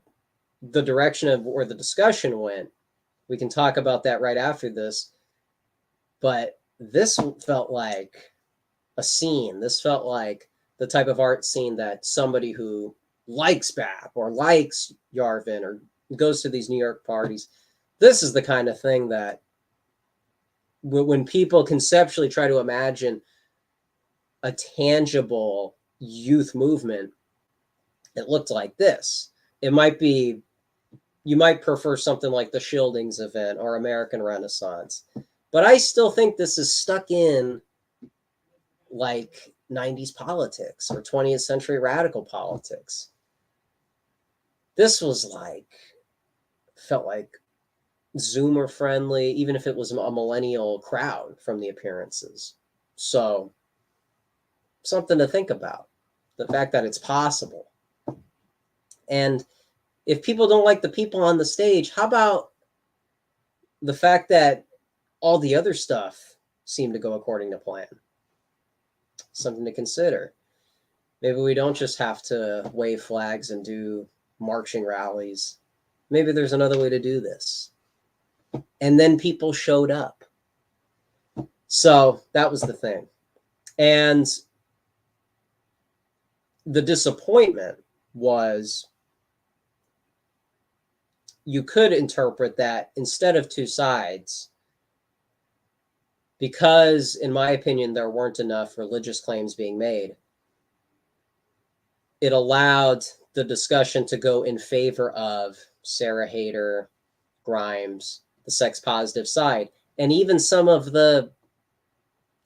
direction of where the discussion went, we can talk about that right after this. But this felt like a scene. This felt like the type of art scene that somebody who likes BAP or likes Yarvin or goes to these New York parties, this is the kind of thing that when people conceptually try to imagine a tangible youth movement, it looked like this. It might be, you might prefer something like the Schildings event or American Renaissance, but I still think this is stuck in like 90s politics or 20th century radical politics. This was like, felt like Zoomer friendly, even if it was a millennial crowd from the appearances. So something to think about, the fact that it's possible. And if people don't like the people on the stage, how about the fact that all the other stuff seemed to go according to plan? Something to consider. Maybe we don't just have to wave flags and do marching rallies. Maybe there's another way to do this. And then people showed up. So that was the thing. And the disappointment was, you could interpret that instead of two sides, because in my opinion there weren't enough religious claims being made, it allowed the discussion to go in favor of Sarah Hayter, Grimes, the sex positive side, and even some of the,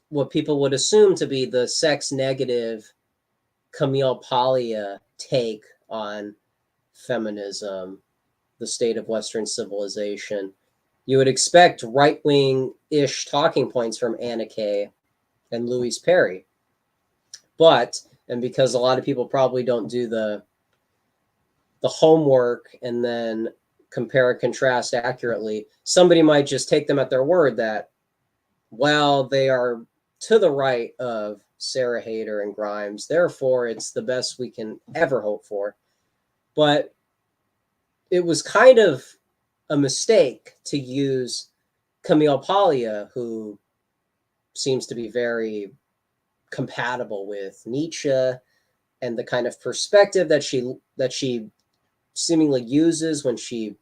what people would assume to be the sex negative Camille Paglia take on feminism, the state of Western civilization. You would expect right-wing-ish talking points from Anna Kay and Louise Perry. But, and because a lot of people probably don't do the homework and then compare and contrast accurately, somebody might just take them at their word that, well, they are to the right of Sarah Hayter and Grimes, therefore it's the best we can ever hope for. But it was kind of a mistake to use Camille Paglia, who seems to be very compatible with Nietzsche and the kind of perspective that she seemingly uses when she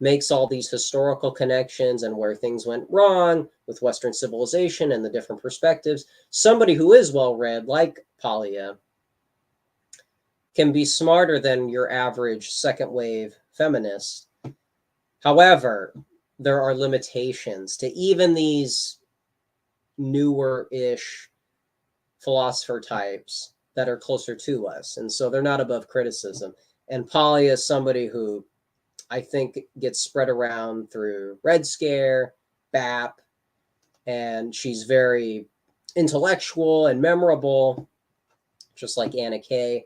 makes all these historical connections and where things went wrong with Western civilization and the different perspectives. Somebody who is well-read, like Paglia, can be smarter than your average second-wave feminist. However, there are limitations to even these newer-ish philosopher types that are closer to us. And so they're not above criticism. And Paglia is somebody who I think gets spread around through Red Scare, BAP, and she's very intellectual and memorable, just like Anna Kay.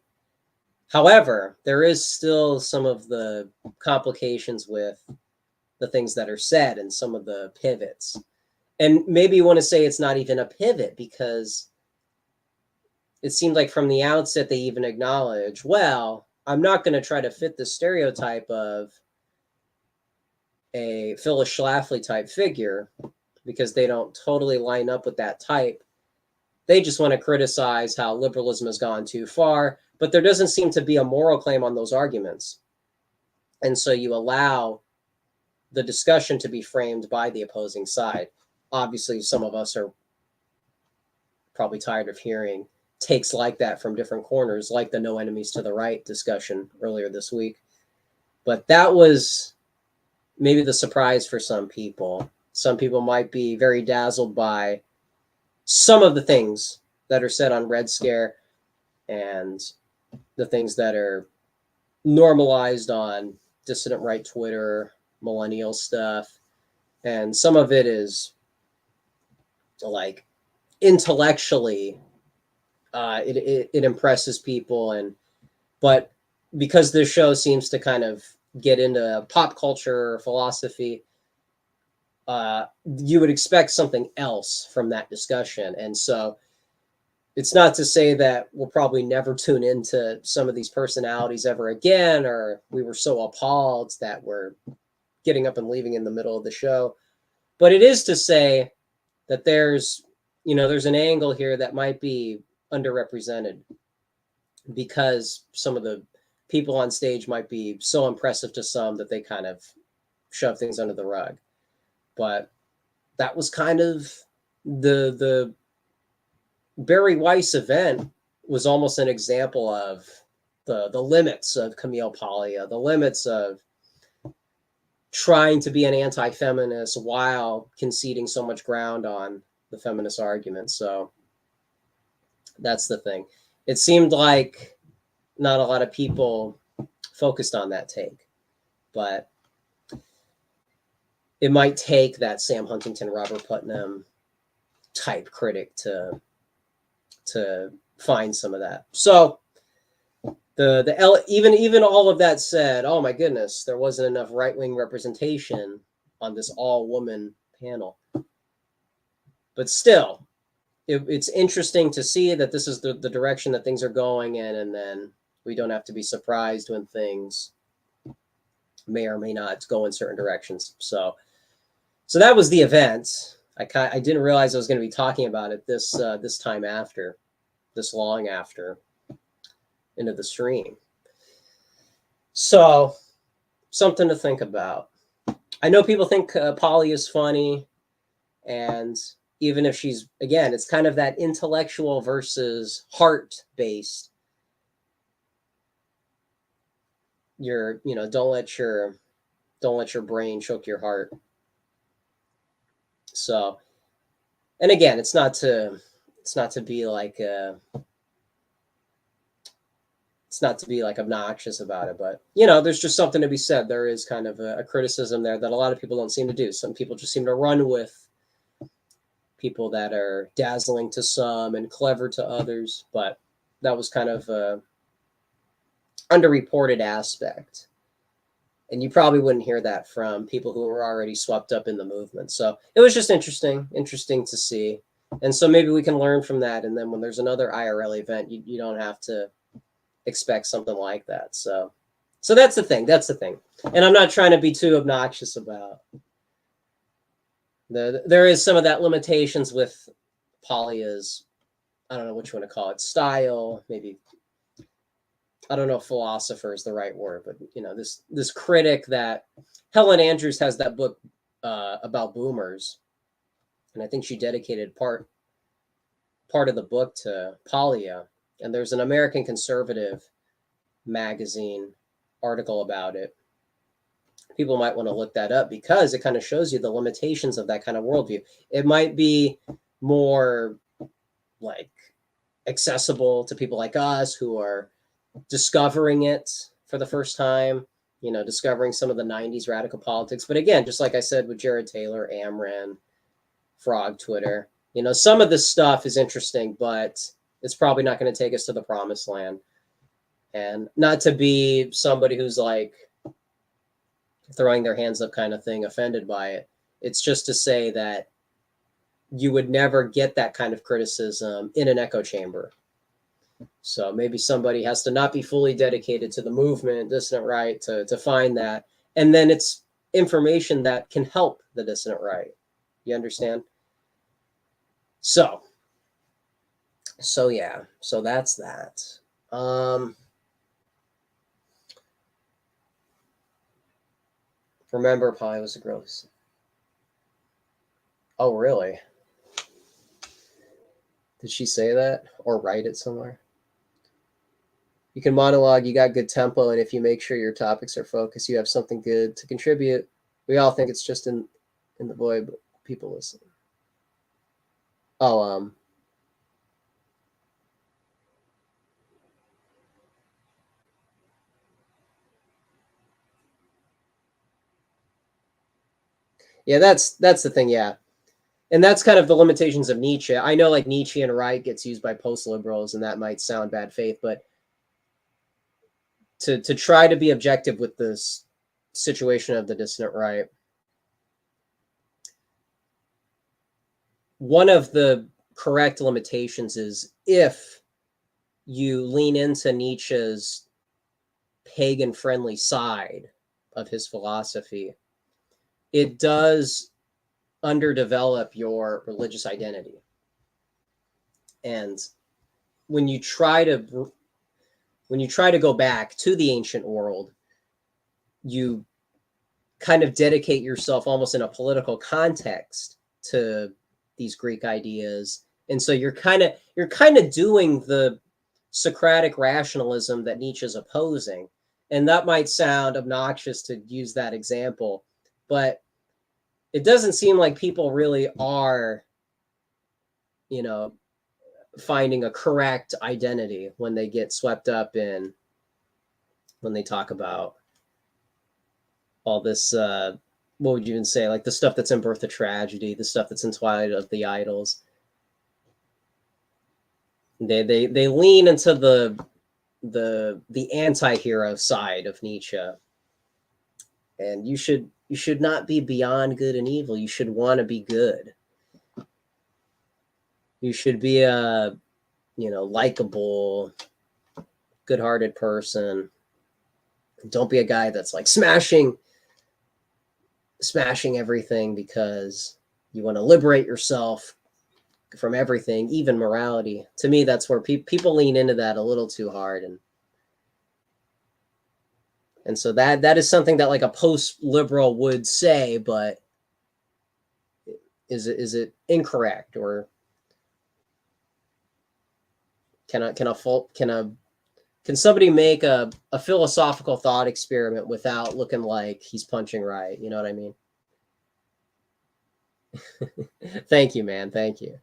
However, there is still some of the complications with the things that are said and some of the pivots. And maybe you want to say it's not even a pivot, because it seemed like from the outset they even acknowledge, well, I'm not going to try to fit the stereotype of a Phyllis Schlafly type figure, because they don't totally line up with that type. They just want to criticize how liberalism has gone too far, but there doesn't seem to be a moral claim on those arguments. And so you allow the discussion to be framed by the opposing side. Obviously, some of us are probably tired of hearing takes like that from different corners, like the no enemies to the right discussion earlier this week. But that was maybe the surprise for some people. Some people might be very dazzled by some of the things that are said on Red Scare and the things that are normalized on dissident right Twitter, millennial stuff. And some of it is like intellectually, it impresses people. But because this show seems to kind of get into pop culture, philosophy, you would expect something else from that discussion. And so it's not to say that we'll probably never tune into some of these personalities ever again, or we were so appalled that we're getting up and leaving in the middle of the show. But it is to say that there's an angle here that might be underrepresented because some of the people on stage might be so impressive to some that they kind of shove things under the rug. But that was kind of the Barry Weiss event was almost an example of the limits of Camille Paglia, the limits of trying to be an anti-feminist while conceding so much ground on the feminist argument. So that's the thing. It seemed like not a lot of people focused on that take, but it might take that Sam Huntington, Robert Putnam type critic to find some of that. So even all of that said, oh my goodness, there wasn't enough right-wing representation on this all-woman panel. But still, it's interesting to see that this is the direction that things are going in, and then we don't have to be surprised when things may or may not go in certain directions. So that was the event. I didn't realize I was going to be talking about it this time after, this long after, into the stream. So something to think about. I know people think Polly is funny, and even if she's, again, it's kind of that intellectual versus heart-based. Don't let your brain choke your heart. So, and again, it's not to be like obnoxious about it, but there's just something to be said. There is kind of a criticism there that a lot of people don't seem to do. Some people just seem to run with people that are dazzling to some and clever to others, but that was kind of a underreported aspect. And you probably wouldn't hear that from people who were already swept up in the movement. So it was just interesting to see. And so maybe we can learn from that. And then when there's another IRL event, you don't have to expect something like that. So that's the thing. And I'm not trying to be too obnoxious about there is some of that limitations with Paglia's, I don't know what you want to call it, style, maybe. I don't know if philosopher is the right word, but this critic that Helen Andrews has that book about boomers, and I think she dedicated part of the book to Paglia. And there's an American Conservative magazine article about it. People might want to look that up because it kind of shows you the limitations of that kind of worldview. It might be more like accessible to people like us who are discovering it for the first time, discovering some of the 90s radical politics. But again, just like I said with Jared Taylor, Amran, Frog Twitter, some of this stuff is interesting, but it's probably not going to take us to the promised land. And not to be somebody who's like throwing their hands up kind of thing, offended by it. It's just to say that you would never get that kind of criticism in an echo chamber. So maybe somebody has to not be fully dedicated to the movement, dissident right, to find that. And then it's information that can help the dissident right. You understand? So yeah, so that's that. Remember, Pi was a gross. Oh, really? Did she say that or write it somewhere? You can monologue, you got good tempo, and if you make sure your topics are focused, you have something good to contribute. We all think it's just in the void, but people listen. Oh, yeah, that's the thing, yeah. And that's kind of the limitations of Nietzsche. I know like Nietzschean right gets used by post-liberals, and that might sound bad faith, but to try to be objective with this situation of the dissident right, one of the correct limitations is if you lean into Nietzsche's pagan-friendly side of his philosophy, it does underdevelop your religious identity. And when you try to go back to the ancient world, you kind of dedicate yourself almost in a political context to these Greek ideas. And so you're kind of doing the Socratic rationalism that Nietzsche's opposing. And that might sound obnoxious to use that example, but it doesn't seem like people really are, finding a correct identity when they get swept up in, when they talk about all this, what would you even say, like the stuff that's in Birth of Tragedy, the stuff that's in Twilight of the Idols. They lean into the anti-hero side of Nietzsche. And you should not be beyond good and evil. You should want to be good. You should be a, likable, good-hearted person. Don't be a guy that's like smashing everything because you want to liberate yourself from everything, even morality. To me, that's where people lean into that a little too hard, and so that is something that like a post-liberal would say, but is it incorrect, or can somebody make a philosophical thought experiment without looking like he's punching right? You know what I mean? Thank you, man. Thank you.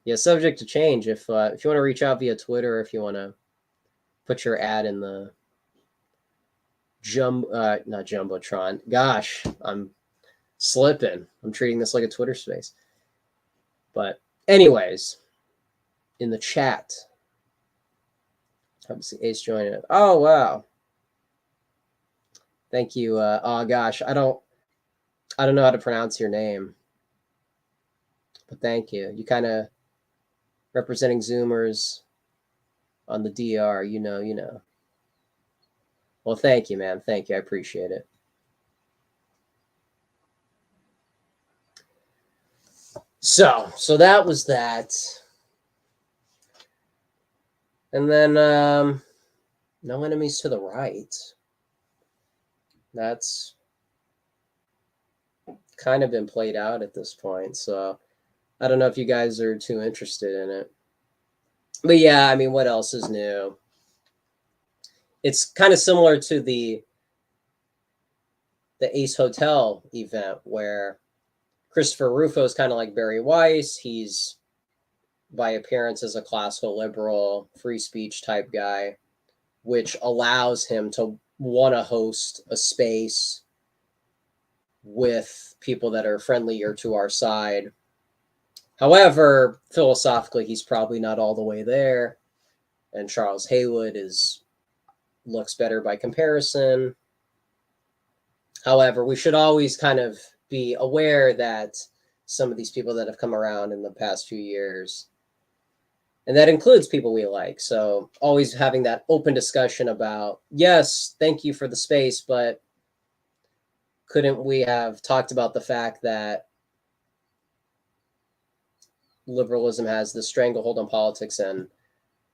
Yeah, subject to change. If you want to reach out via Twitter, if you want to put your ad in the not Jumbotron. Gosh, I'm slipping. I'm treating this like a Twitter space. But anyways, in the chat, obviously Ace joining it. Oh wow. Thank you. Oh gosh, I don't know how to pronounce your name. But thank you. You kind of representing Zoomers on the DR, you know. Well, thank you, man. Thank you. I appreciate it. So that was that. And then no enemies to the right. That's kind of been played out at this point. So I don't know if you guys are too interested in it. But yeah, I mean, what else is new? It's kind of similar to the Ace Hotel event where Christopher Rufo is kind of like Barry Weiss. He's by appearance as a classical liberal, free speech type guy, which allows him to want to host a space with people that are friendlier to our side. However, philosophically, he's probably not all the way there. And Charles Haywood looks better by comparison. However, we should always kind of be aware that some of these people that have come around in the past few years, and that includes people we like. So always having that open discussion about, yes, thank you for the space, but couldn't we have talked about the fact that liberalism has this stranglehold on politics, and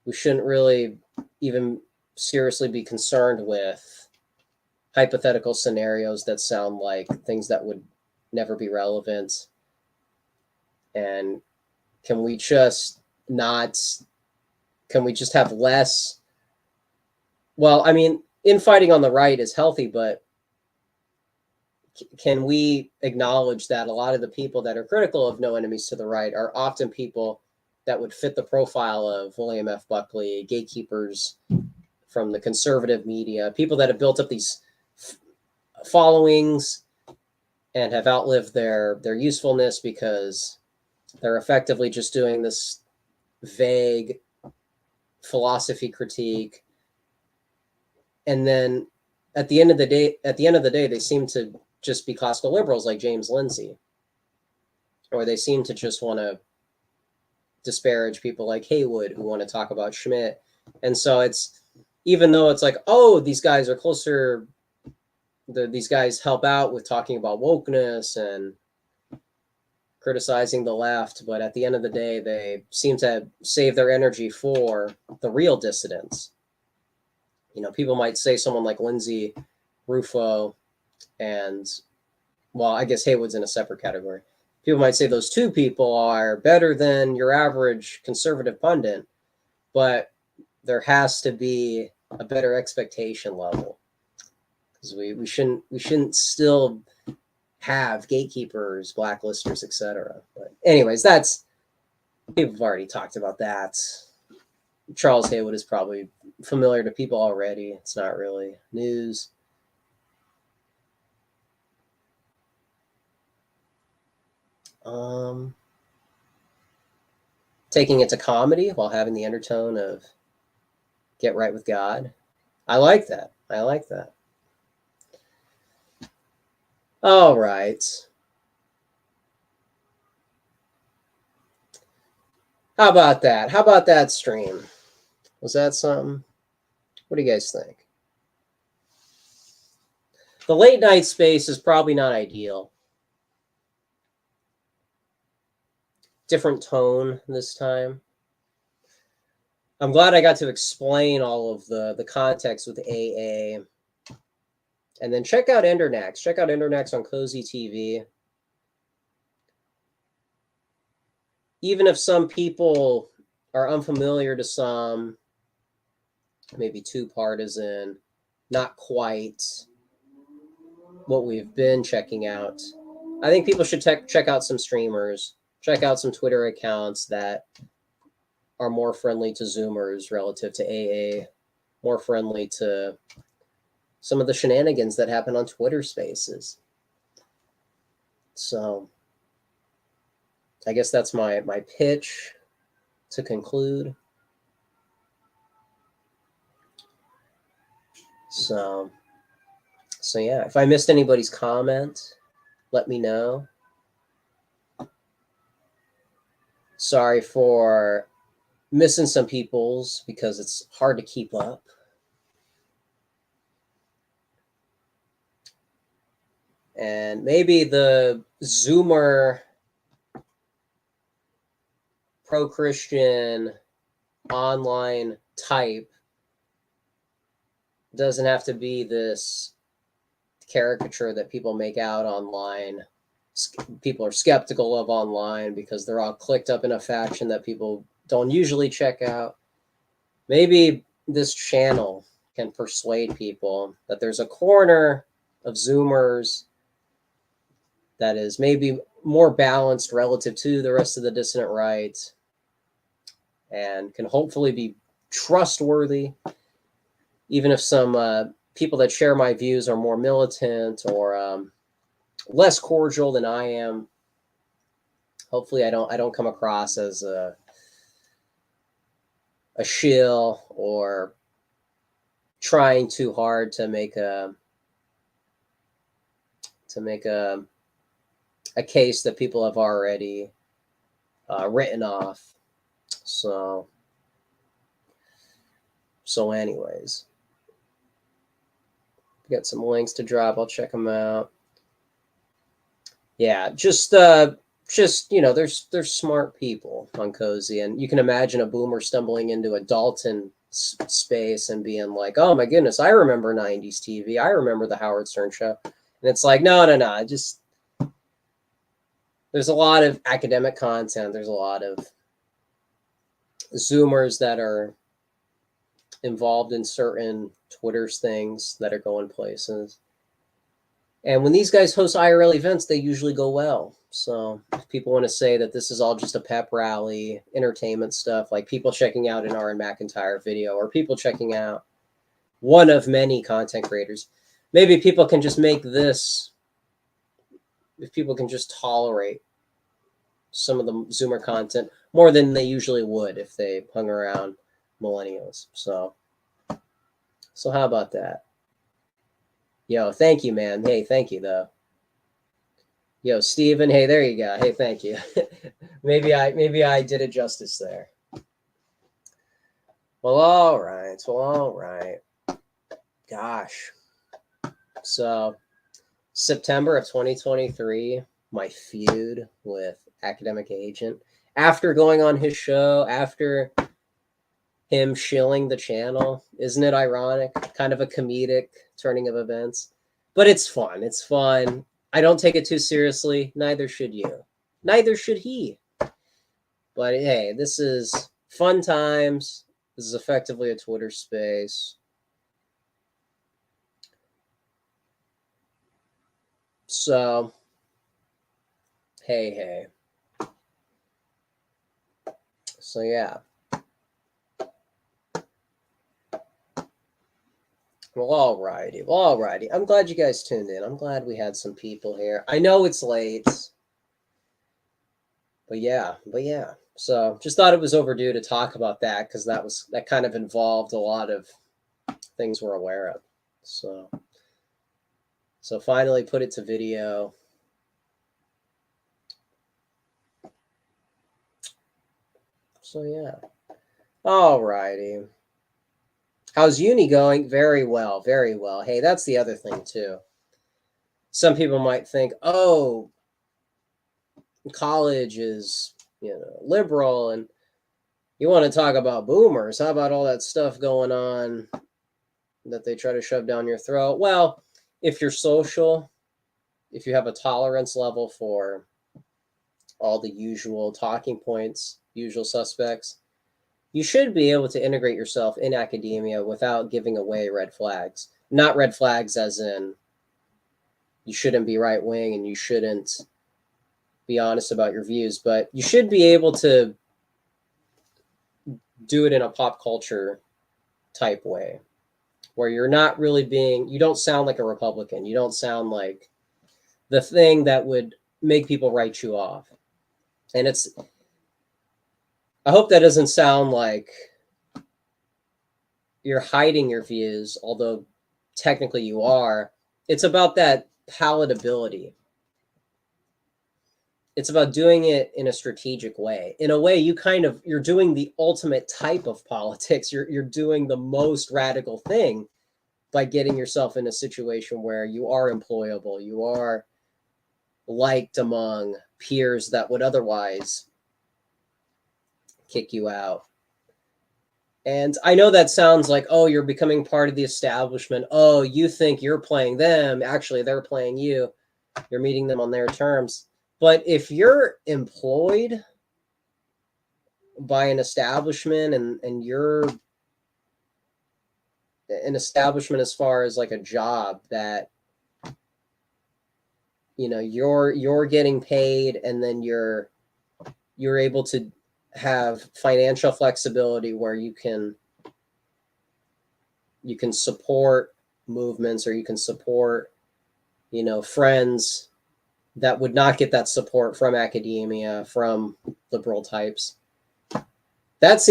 we shouldn't really even seriously be concerned with hypothetical scenarios that sound like things that would never be relevant. And can we just have less? Well, I mean, infighting on the right is healthy, but can we acknowledge that a lot of the people that are critical of No Enemies to the Right are often people that would fit the profile of William F. Buckley, gatekeepers from the conservative media, people that have built up these followings and have outlived their usefulness because they're effectively just doing this vague philosophy critique. And then at the end of the day, they seem to just be classical liberals like James Lindsay, or they seem to just want to disparage people like Haywood who want to talk about Schmidt. And so it's, even though it's like, oh, these guys are closer, these guys help out with talking about wokeness and criticizing the left, but at the end of the day, they seem to save their energy for the real dissidents. You know, people might say someone like Lindsay, Rufo, and, well, I guess Haywood's in a separate category. People might say those two people are better than your average conservative pundit, but there has to be a better expectation level, because we shouldn't still have gatekeepers, blacklisters, etc. But anyways, people have already talked about that. Charles Haywood is probably familiar to people already. It's not really news. Taking it to comedy while having the undertone of get right with God. I like that. All right. How about that? How about that stream? Was that something? What do you guys think? The late night space is probably not ideal. Different tone this time. I'm glad I got to explain all of the context with AA. And then check out Endernax. Check out Endernax on Cozy TV. Even if some people are unfamiliar to some, maybe too partisan, not quite what we've been checking out, I think people should check out some streamers, check out some Twitter accounts that are more friendly to Zoomers relative to AA, more friendly to some of the shenanigans that happen on Twitter Spaces. So I guess that's my pitch to conclude. So yeah, if I missed anybody's comment, let me know. Sorry for missing some people's, because it's hard to keep up. And maybe the Zoomer pro-Christian online type doesn't have to be this caricature that people make out online. People are skeptical of online because they're all clicked up in a faction that people don't usually check out. Maybe this channel can persuade people that there's a corner of Zoomers that is maybe more balanced relative to the rest of the dissident right and can hopefully be trustworthy, even if some people that share my views are more militant or less cordial than I am. Hopefully I don't come across as a shill or trying too hard to make a case that people have already written off. So anyways, we got some links to drop. I'll check them out. Yeah, just just, you know, there's smart people on Cozy, and you can imagine a boomer stumbling into a Dalton space and being like, "Oh my goodness, I remember '90s TV. I remember the Howard Stern show." And it's like, no. Just there's a lot of academic content. There's a lot of Zoomers that are involved in certain Twitter's things that are going places. And when these guys host IRL events, they usually go well. So if people want to say that this is all just a pep rally, entertainment stuff, like people checking out an Aaron McIntyre video or people checking out one of many content creators, maybe people can just make this, if people can just tolerate some of the Zoomer content more than they usually would if they hung around millennials. So how about that? Yo, thank you, man. Hey, thank you, though. Yo, Steven. Hey, there you go. Hey, thank you. maybe I did it justice there. Well, all right. Gosh. So, September of 2023, my feud with Academic Agent. After going on his show, after him shilling the channel, isn't it ironic? Kind of a comedic turning of events. But it's fun. It's fun. I don't take it too seriously. Neither should you. Neither should he. But hey, this is fun times. This is effectively a Twitter space. So, hey. So, yeah. Well, alrighty. I'm glad you guys tuned in. I'm glad we had some people here. I know it's late. But yeah. So just thought it was overdue to talk about that because that kind of involved a lot of things we're aware of. So finally put it to video. So yeah. Alrighty. How's uni going? Very well. Hey, that's the other thing too. Some people might think, oh, college is, liberal, and you want to talk about boomers. How about all that stuff going on that they try to shove down your throat? Well, if you're social, if you have a tolerance level for all the usual talking points, usual suspects, you should be able to integrate yourself in academia without giving away red flags. Not red flags as in you shouldn't be right wing and you shouldn't be honest about your views, but you should be able to do it in a pop culture type way where you're not really you don't sound like a Republican. You don't sound like the thing that would make people write you off. And I hope that doesn't sound like you're hiding your views, although technically you are. It's about that palatability. It's about doing it in a strategic way. In a way, you're doing the ultimate type of politics. You're doing the most radical thing by getting yourself in a situation where you are employable, you are liked among peers that would otherwise kick you out. And I know that sounds like, oh, you're becoming part of the establishment. Oh, you think you're playing them. Actually, they're playing you. You're meeting them on their terms. But if you're employed by an establishment and you're an establishment as far as like a job that, you're getting paid and then you're able to have financial flexibility where you can support movements or you can support, friends that would not get that support from academia, from liberal types. That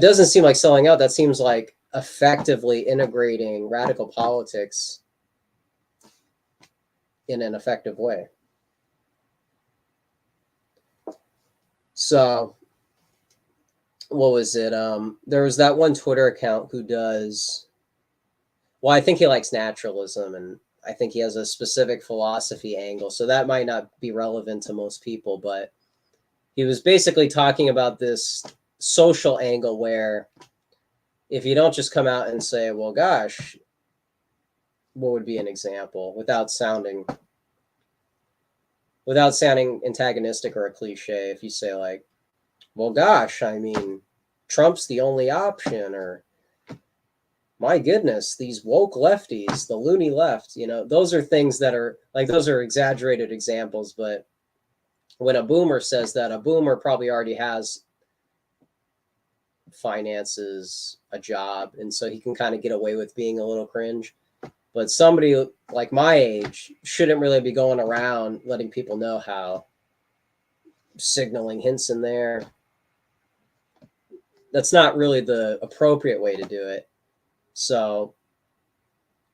doesn't seem like selling out. That seems like effectively integrating radical politics in an effective way. So what was it? There was that one Twitter account who does, well, I think he likes naturalism, and I think he has a specific philosophy angle, so that might not be relevant to most people, but he was basically talking about this social angle where if you don't just come out and say, well, gosh, what would be an example without sounding antagonistic or a cliche, if you say like, well, gosh, I mean, Trump's the only option, or my goodness, these woke lefties, the loony left, those are things that are like, those are exaggerated examples. But when a boomer says that, a boomer probably already has finances, a job, and so he can kind of get away with being a little cringe. But somebody like my age shouldn't really be going around letting people know how, signaling hints in there. That's not really the appropriate way to do it. So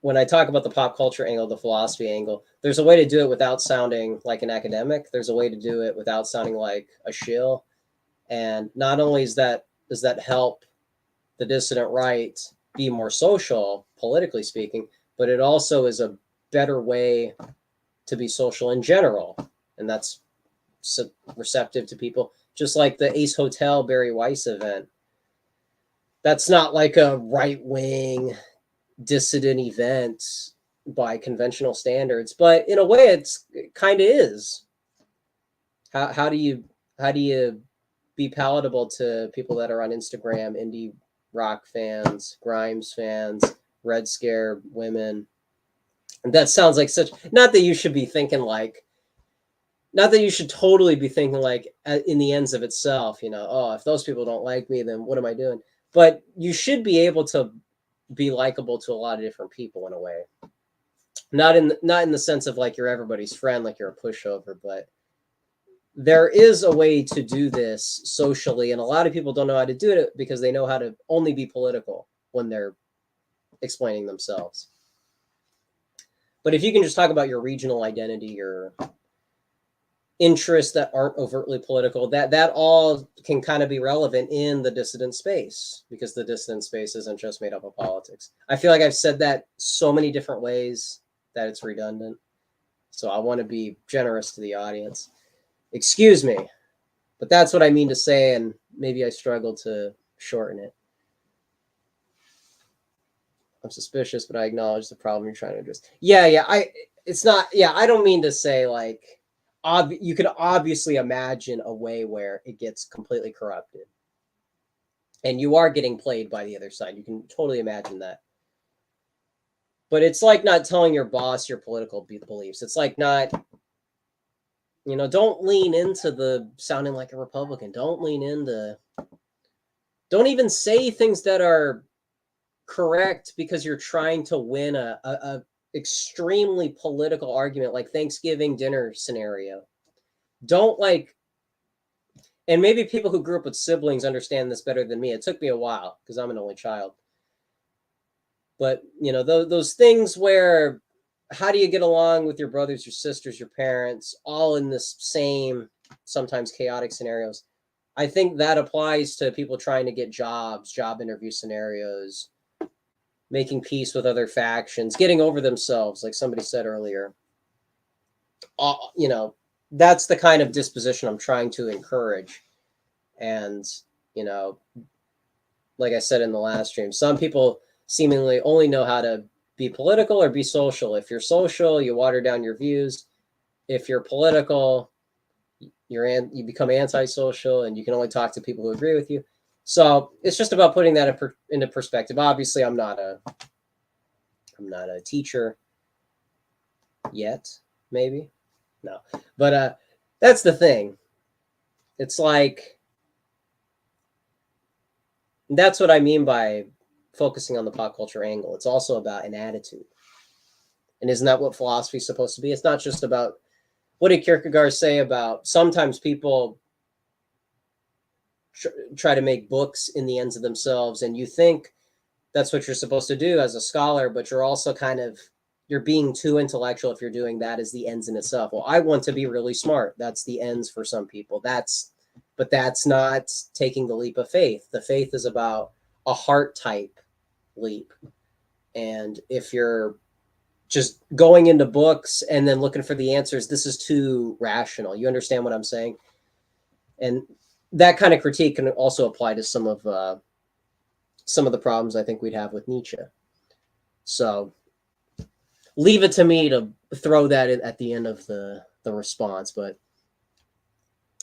when I talk about the pop culture angle, the philosophy angle, there's a way to do it without sounding like an academic. There's a way to do it without sounding like a shill. And not only does that help the dissident right be more social, politically speaking, but it also is a better way to be social in general. And that's receptive to people. Just like the Ace Hotel Barry Weiss event. That's not like a right-wing dissident event by conventional standards, but in a way it kind of is. How do you be palatable to people that are on Instagram, indie rock fans, Grimes fans, Red Scare women? And that sounds like such, not that you should be thinking like, not that you should totally be thinking like in the ends of itself, oh, if those people don't like me, then what am I doing? But you should be able to be likable to a lot of different people in a way. Not in the sense of like you're everybody's friend, like you're a pushover, but there is a way to do this socially, and a lot of people don't know how to do it because they know how to only be political when they're explaining themselves. But if you can just talk about your regional identity, your interests that aren't overtly political, that all can kind of be relevant in the dissident space, because the dissident space isn't just made up of politics. I feel like I've said that so many different ways that it's redundant. So I want to be generous to the audience. Excuse me, but that's what I mean to say, and maybe I struggled to shorten it. I'm suspicious, but I acknowledge the problem you're trying to address. I don't mean to say like, you could obviously imagine a way where it gets completely corrupted and you are getting played by the other side. You can totally imagine that. But it's like not telling your boss your political beliefs. It's like not, don't lean into the sounding like a Republican. Don't even say things that are correct because you're trying to win a extremely political argument, like Thanksgiving dinner scenario. Don't like, and maybe people who grew up with siblings understand this better than me. It took me a while because I'm an only child. But, those things where, how do you get along with your brothers, your sisters, your parents, all in this same, sometimes chaotic scenarios? I think that applies to people trying to get jobs, job interview scenarios, making peace with other factions, getting over themselves, like somebody said earlier. That's the kind of disposition I'm trying to encourage. And, like I said in the last stream, some people seemingly only know how to be political or be social. If you're social, you water down your views. If you're political, you become antisocial, and you can only talk to people who agree with you. So it's just about putting that into perspective. Obviously, I'm not a teacher yet, maybe. No, but that's the thing. It's like, that's what I mean by focusing on the pop culture angle. It's also about an attitude. And isn't that what philosophy is supposed to be? It's not just about, what did Kierkegaard say about sometimes people try to make books in the ends of themselves, and you think that's what you're supposed to do as a scholar, but you're also you're being too intellectual if you're doing that as the ends in itself. Well, I want to be really smart. That's the ends for some people. But that's not taking the leap of faith. The faith is about a heart type leap. And if you're just going into books and then looking for the answers. This is too rational. You understand what I'm saying? And that kind of critique can also apply to some of the problems I think we'd have with Nietzsche. So leave it to me to throw that in at the end of the response. But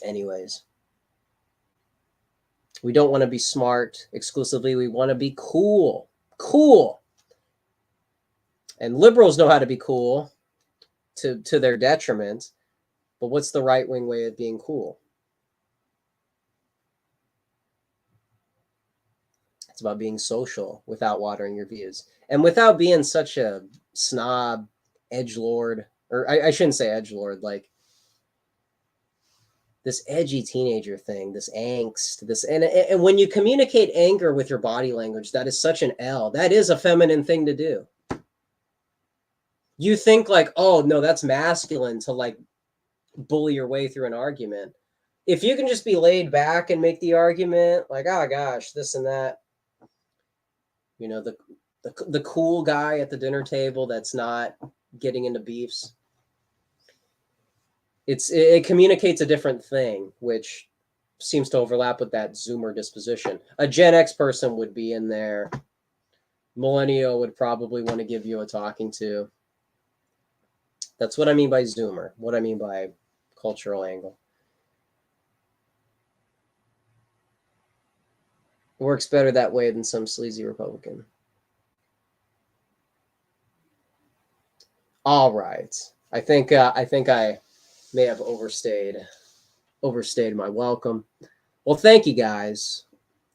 anyways, we don't want to be smart exclusively. We want to be cool. Cool. And liberals know how to be cool to their detriment. But what's the right-wing way of being cool? It's about being social without watering your views and without being such a snob, edgelord, or I shouldn't say edgelord, like this edgy teenager thing, this angst, this and when you communicate anger with your body language, that is such an L. That is a feminine thing to do. You think like, oh no, that's masculine to like bully your way through an argument. If you can just be laid back and make the argument, like, oh gosh, this and that. You know, the cool guy at the dinner table that's not getting into beefs. It communicates a different thing, which seems to overlap with that Zoomer disposition. A Gen X person would be in there. Millennial would probably want to give you a talking to. That's what I mean by Zoomer. What I mean by cultural angle. Works better that way than some sleazy Republican. All right. I think I may have overstayed my welcome. Well, thank you guys.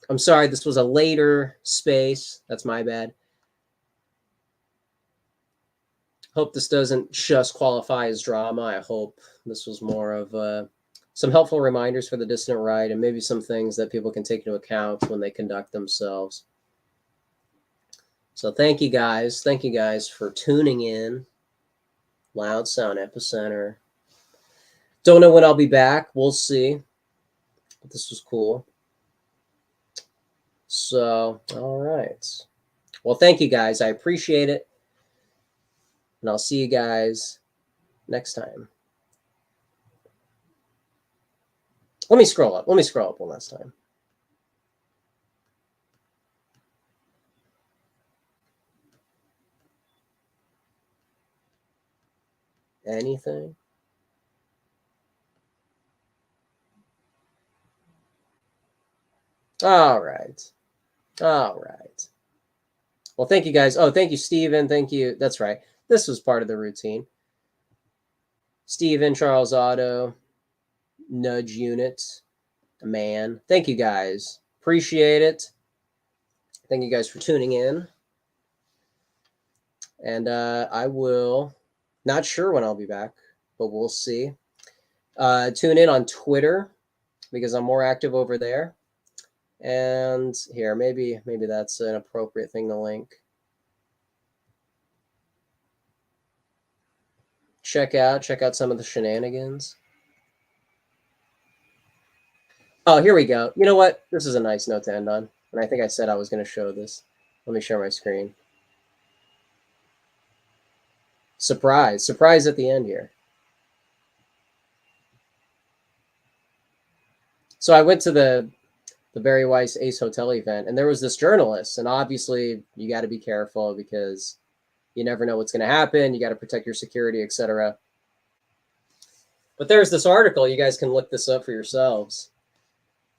I'm sorry this was a later space. That's my bad. Hope this doesn't just qualify as drama. I hope this was more of some helpful reminders for the dissident right and maybe some things that people can take into account when they conduct themselves. So thank you guys. Thank you guys for tuning in. Loud Sound Epicenter. Don't know when I'll be back. We'll see. But this was cool. So, all right. Well, thank you guys. I appreciate it. And I'll see you guys next time. Let me scroll up. Let me scroll up one last time. Anything? All right. All right. Well, thank you guys. Oh, thank you, Steven. Thank you. That's right. This was part of the routine. Steven, Charles Otto, Nudge Unit, man. Thank you guys. Appreciate it. Thank you guys for tuning in. And I will, not sure when I'll be back, but we'll see. Tune in on Twitter because I'm more active over there. And here, maybe that's an appropriate thing to link. Check out some of the shenanigans. Oh, here we go. You know what? This is a nice note to end on. And I think I said I was going to show this. Let me share my screen. Surprise at the end here. So I went to the Barry Weiss Ace Hotel event, and there was this journalist, and obviously you got to be careful because you never know what's going to happen. You got to protect your security, etc. But there's this article. You guys can look this up for yourselves.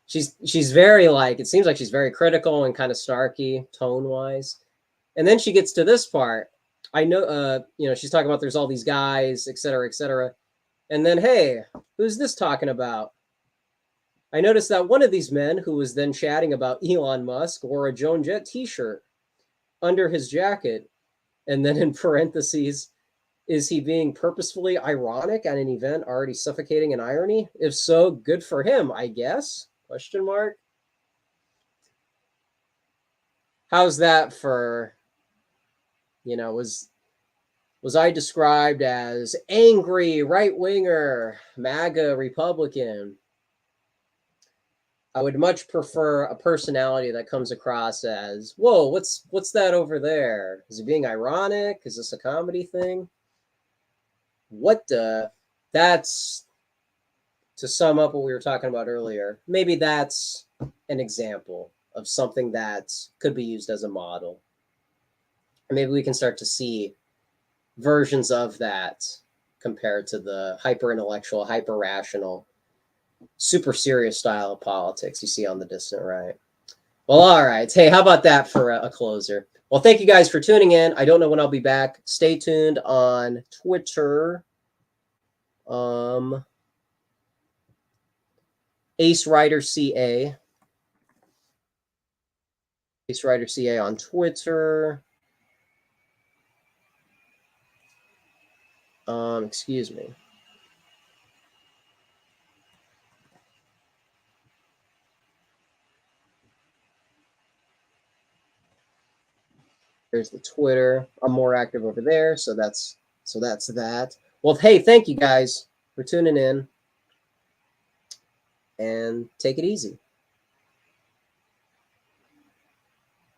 She's very like, it seems like she's very critical and kind of snarky tone-wise. And then she gets to this part. I know, she's talking about there's all these guys, etc., etc. And then, hey, who's this talking about? I noticed that one of these men who was then chatting about Elon Musk wore a Joan Jett t-shirt under his jacket. And then in parentheses, is he being purposefully ironic at an event already suffocating in irony? If so, good for him, I guess? Question mark. How's that for, was I described as angry right-winger, MAGA Republican? I would much prefer a personality that comes across as, whoa, what's that over there? Is he being ironic? Is this a comedy thing? What the? That's, to sum up what we were talking about earlier, maybe that's an example of something that could be used as a model. And maybe we can start to see versions of that compared to the hyper intellectual, hyper rational, super serious style of politics you see on the distant right. Well, all right. Hey, how about that for a closer? Well, thank you guys for tuning in. I don't know when I'll be back. Stay tuned on Twitter. Ace Rider CA. Ace Rider CA on Twitter. Excuse me. There's the Twitter. I'm more active over there, so that's that. Well, hey, thank you guys for tuning in, and take it easy.